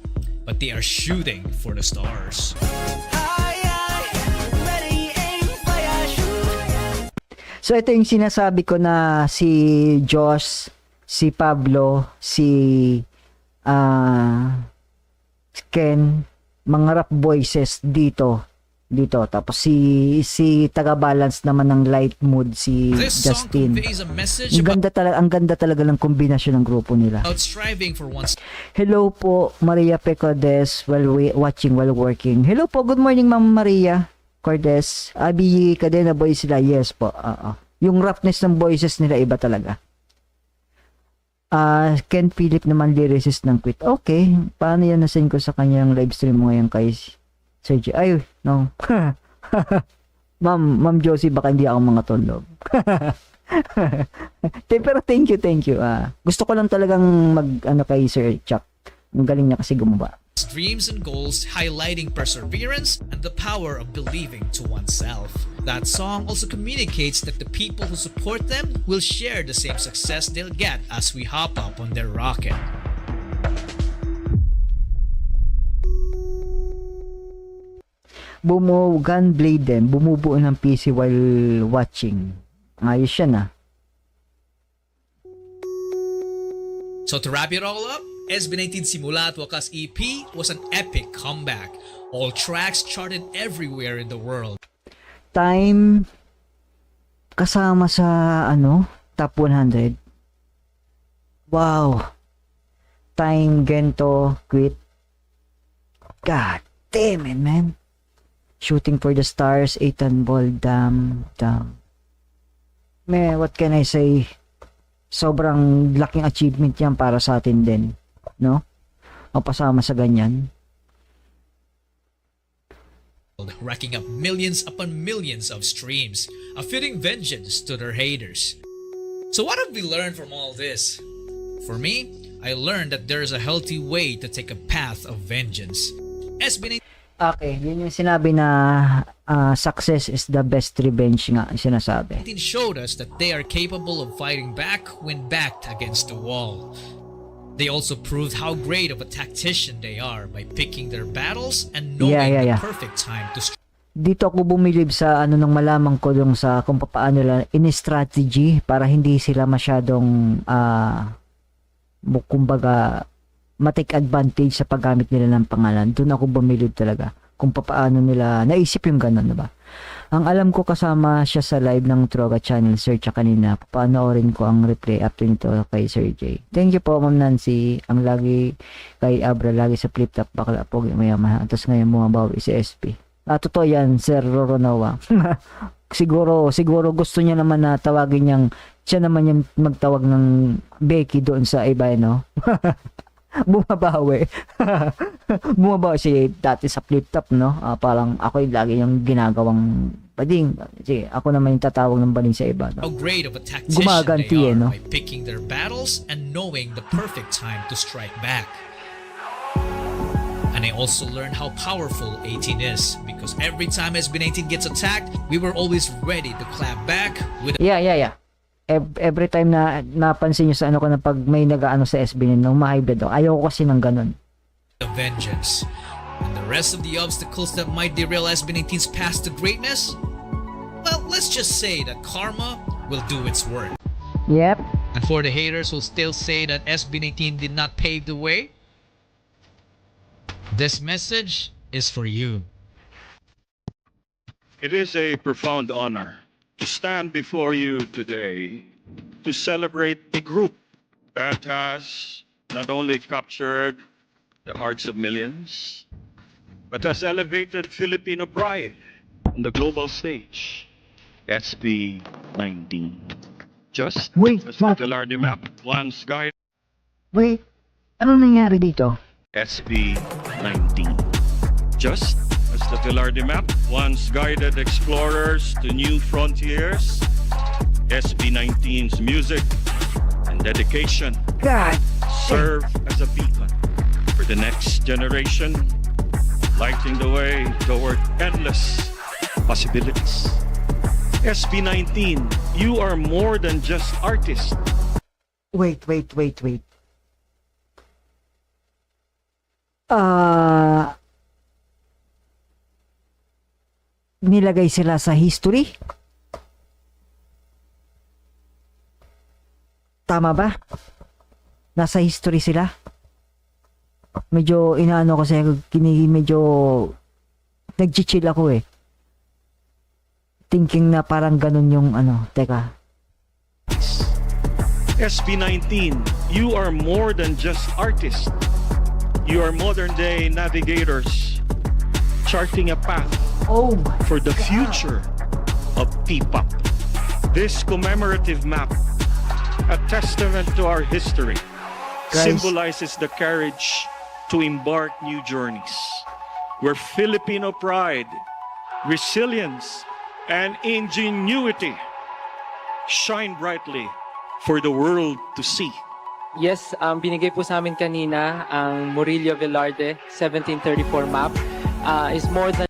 but they are shooting for the stars. So ito yung sinasabi ko na si Josh, si Pablo, si Ken, mga rap voices dito. Tapos si taga-balance naman ng light mood, si This song Justin. conveys a message about Ang ganda talaga ng kombinasyon ng grupo nila. striving for one's. Hello po, Maria P. Cordes, while working. Hello po, good morning Ma'am Maria Cordes. Abi Cadena boys sila, yes po. Yung roughness ng voices nila iba talaga. Ken Philip naman lyricist ng Quit. Okay, paano yan nasend ko sa kanyang live stream mo ngayon kay Sergio? Ay, no. Ma'am Josie, baka hindi ako mga tulog. Pero thank you. Gusto ko lang talagang kay Sir Chuck. Ang galing niya kasi gumawa. Dreams and goals, highlighting perseverance and the power of believing to oneself. That song also communicates that the people who support them will share the same success they'll get as we hop up on their rocket. Gunblade din, bumubuo ng PC while watching. Ayos yan So to wrap it all up, SB19 Simula at Wakas EP was an epic comeback. All tracks charted everywhere in the world. Time kasama sa top 100. Wow. Time, Gento, Quit. God damn it, man. Shooting for the Stars, Ethan Ball, damn. Man, what can I say? Sobrang laking achievement yan para sa atin din. No? Mapasama sa ganyan. Racking up millions upon millions of streams, a fitting vengeance to their haters. So what have we learned from all this? For me, I learned that there is a healthy way to take a path of vengeance. SB19 Okay, yun yung sinabi na success is the best revenge nga sinasabi. showed us that they are capable of fighting back when backed against the wall. They also proved how great of a tactician they are by picking their battles and knowing the perfect time to strike. Dito ako bumilib sa nung malaman ko yung sa kung paano nila in-strategy para hindi sila masyadong kumbaga matake advantage sa paggamit nila ng pangalan. Doon ako bumilib talaga kung paano nila naisip yung ganun, diba? Ang alam ko kasama siya sa live ng Troga Channel Search kanina. Papanoorin ko ang replay after nito kay Sir J. Thank you po Ma'am Nancy. Ang lagi kay Abra, lagi sa flip top bakla po mayaman. Tapos ngayon bumabawi si SP. Totoo yan, Sir Roronoa. siguro gusto niya naman na tawagin niyang siya naman yung magtawag ng Becky doon sa iba, no? Bumabawi. Bumabawi siya dati sa flip top, no? Parang ako yung lagi yung ginagawang bading. Sige, ako naman yung tatawag ng bading sa iba, no? How great of a tactician Gumaganti, they are no? by picking their battles and knowing the perfect time to strike back. And I also learned how powerful 18 is because every time SB19 gets attacked, we were always ready to clap back with Yeah. Every time na napansin nyo sa ko na pag may nag-ano sa SB nung ma-hybrid ako, ayaw ko kasi ng ganun. a vengeance. And the rest of the obstacles that might derail SB19's path to greatness? Well, let's just say that karma will do its work. Yep. And for the haters who still say that SB19 did not pave the way, this message is for you. It is a profound honor to stand before you today to celebrate a group that has not only captured the hearts of millions, but has elevated Filipino pride on the global stage. SB19. Just Wait, as the Velarde map once guided Wait, ano nangyari dito? SB19. Just as the Velarde map once guided explorers to new frontiers, SB19's music and dedication God. serve as a beacon for the next generation, lighting the way toward endless possibilities. SB19, you are more than just artists. Wait. Nilagay sila sa history? Tama ba? Nasa history sila? Medyo inaano kasi medyo nag-chill ako eh. Thinking na parang ganun yung ano, teka. SB19, you are more than just artists. You are modern-day navigators, charting a path for the future of P-pop. This commemorative map, a testament to our history, symbolizes the courage to embark new journeys, where Filipino pride, resilience, and ingenuity shine brightly for the world to see. Yes, binigay po sa amin kanina ang Murillo Velarde 1734 map is more than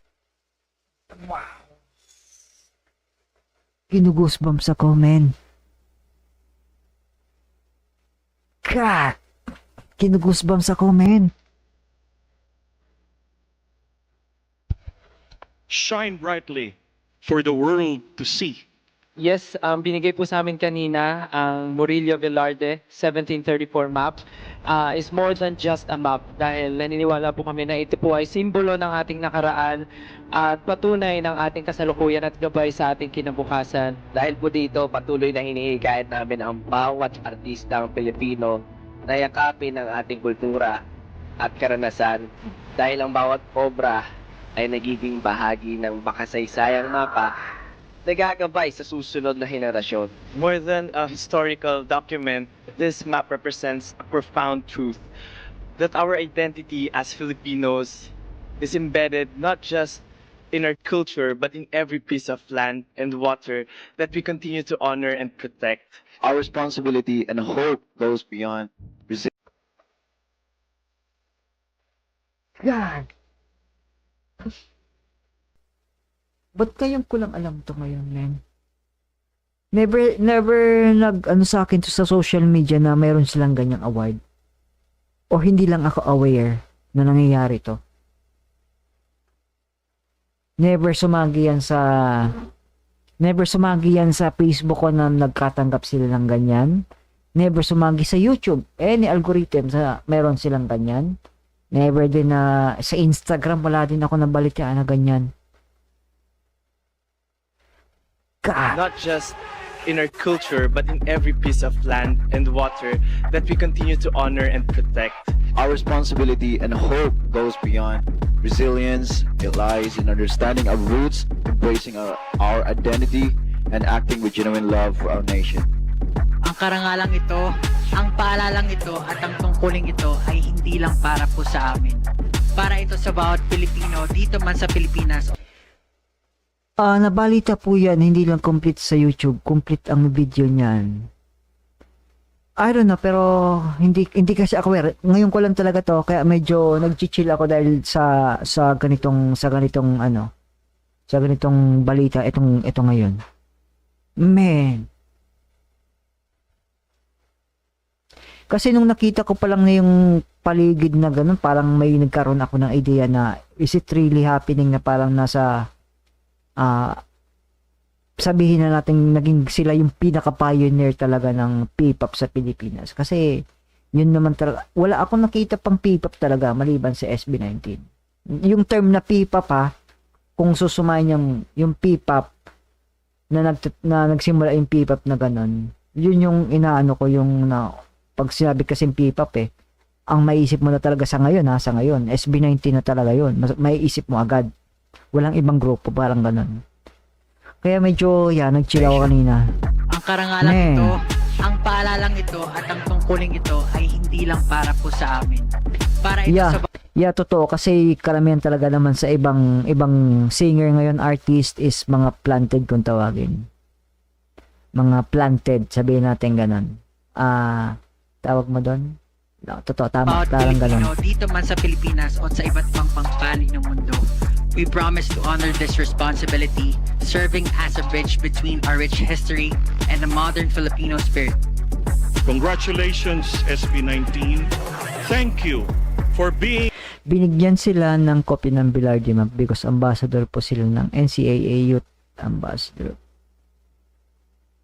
Ginugoosebumps ako, men. God! Ginugoosebumps ako, men. Shine brightly for the world to see. Yes, binigay po sa amin kanina ang Murillo Velarde 1734 map is more than just a map dahil naniniwala po kami na ito po ay simbolo ng ating nakaraan at patunay ng ating kasalukuyan at gabay sa ating kinabukasan. Dahil po dito, patuloy na hinihikayat namin ang bawat artistang Pilipino na yakapin ang ating kultura at karanasan dahil ang bawat obra ay nagiging bahagi ng makasaysayang mapa nagagabay sa susunod na henerasyon. More than a historical document, this map represents a profound truth that our identity as Filipinos is embedded not just in our culture but in every piece of land and water that we continue to honor and protect. Our responsibility and hope goes beyond God! Ba't kayang ko lang alam to ngayon, men? Never nag-ano sa akin to sa social media na mayroon silang ganyang award. O hindi lang ako aware na nangyayari to. Never sumagi yan sa Facebook ko na nagkatanggap sila ng ganyan. Never sumagi sa YouTube. Any algorithm sa meron silang ganyan. Never din na sa Instagram wala din ako nabalitaan na ganyan. God. Not just in our culture but in every piece of land and water that we continue to honor and protect. Our responsibility and hope goes beyond resilience. It lies in understanding our roots, embracing our identity, and acting with genuine love for our nation. Ang karangalang ito, ang paalalang ito at ang tungkuling ito ay hindi lang para po sa amin. Para ito sa bawat Pilipino dito man sa Pilipinas. Nabalita po yan, hindi lang complete sa YouTube, complete ang video niyan. I don't know, pero hindi kasi ako aware. Ngayon ko lang talaga to, kaya medyo nag-chill ako dahil sa ganitong balita ito ngayon. Man. Kasi nung nakita ko pa lang na yung paligid na ganun, parang may nagkaroon ako ng idea na is it really happening na parang nasa sabihin na natin naging sila yung pinaka-pioneer talaga ng P-pop sa Pilipinas. Kasi yun naman talaga, wala akong nakita pang P-pop talaga maliban sa SB19. Yung term na P-pop kung susumayin yung P-pop na nagsimula yung P-pop na ganun, yun yung inaano ko yung pag sinabi kasing P-pop ang maiisip mo na talaga sa ngayon, sa ngayon, SB19 na talaga yun. Maiisip mo agad. Walang ibang grupo, parang ganun. Kaya medyo, nag-chill ako kanina. Ang karangalang ito, ang paalalang ito at ang tungkuling ito ay hindi lang para po sa amin. Para ito sa Totoo. Kasi karamihan talaga naman sa ibang singer ngayon, artist, is mga planted kung tawagin. Mga planted, sabihin natin ganun. Tawag mo doon? No, totoo, tama. about Parang ganun. Pilipino dito man sa Pilipinas o sa iba't ibang pangpanig ng mundo. We promise to honor this responsibility, serving as a bridge between our rich history and the modern Filipino spirit. Congratulations, SB19. Thank you for being Binigyan sila ng copy ng Bilardi map because ambassador po sila ng NCAA Youth Ambassador.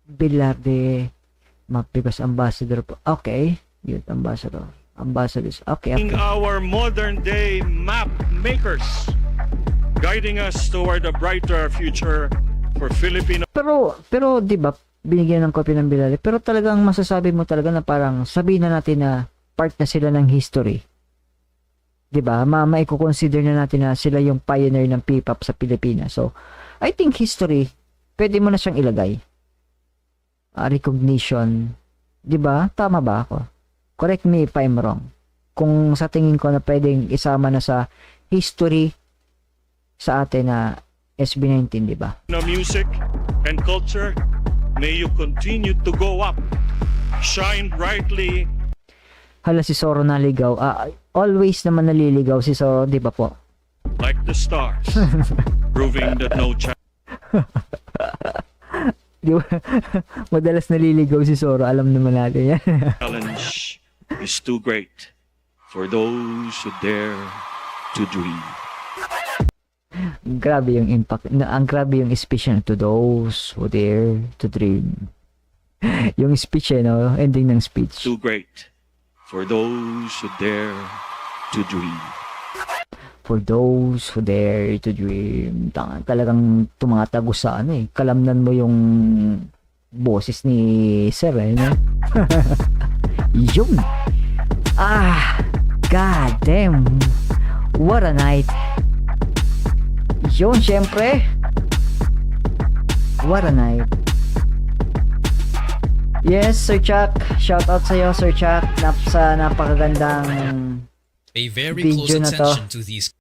Bilardi map because ambassador po. Okay. Youth Ambassador. Ambassadors. Okay. our modern day map makers, guiding us toward a brighter future for Filipino. Pero 'di ba, binigyan ng copy ng Bilardi, pero talagang masasabi mo talaga na parang sabihin na natin na part na sila ng history. 'Di ba? Maiko-consider na natin na sila yung pioneer ng P-pop sa Pilipinas. So, I think history, pwede mo na siyang ilagay. Recognition. 'Di ba? Tama ba ako? Correct me if I'm wrong. Kung sa tingin ko na pwedeng isama na sa history sa atin na SB19, 'di ba? Music and culture, may you continue to go up, shine brightly. Hala, si Soro naligaw. Always naman naliligaw si Soro, 'di ba po? Like the stars, proving that no Di ba? Madalas naliligaw si Soro, alam naman natin yan. challenge is too great for those who dare to dream. Grabe yung impact. Ang grabe yung speech niya, to those who dare to dream. Yung speech no? Ending ng speech. Too great for those who dare to dream. For those who dare to dream. Talagang tumatago sa kalamnan mo yung boses ni Sir, no? Yun. God damn. What a night. Yun, syempre. What a night. Yes, Sir Chuck. Shout out sa'yo, Sir Chuck. Sa napakagandang Pay very video close na to. attention to these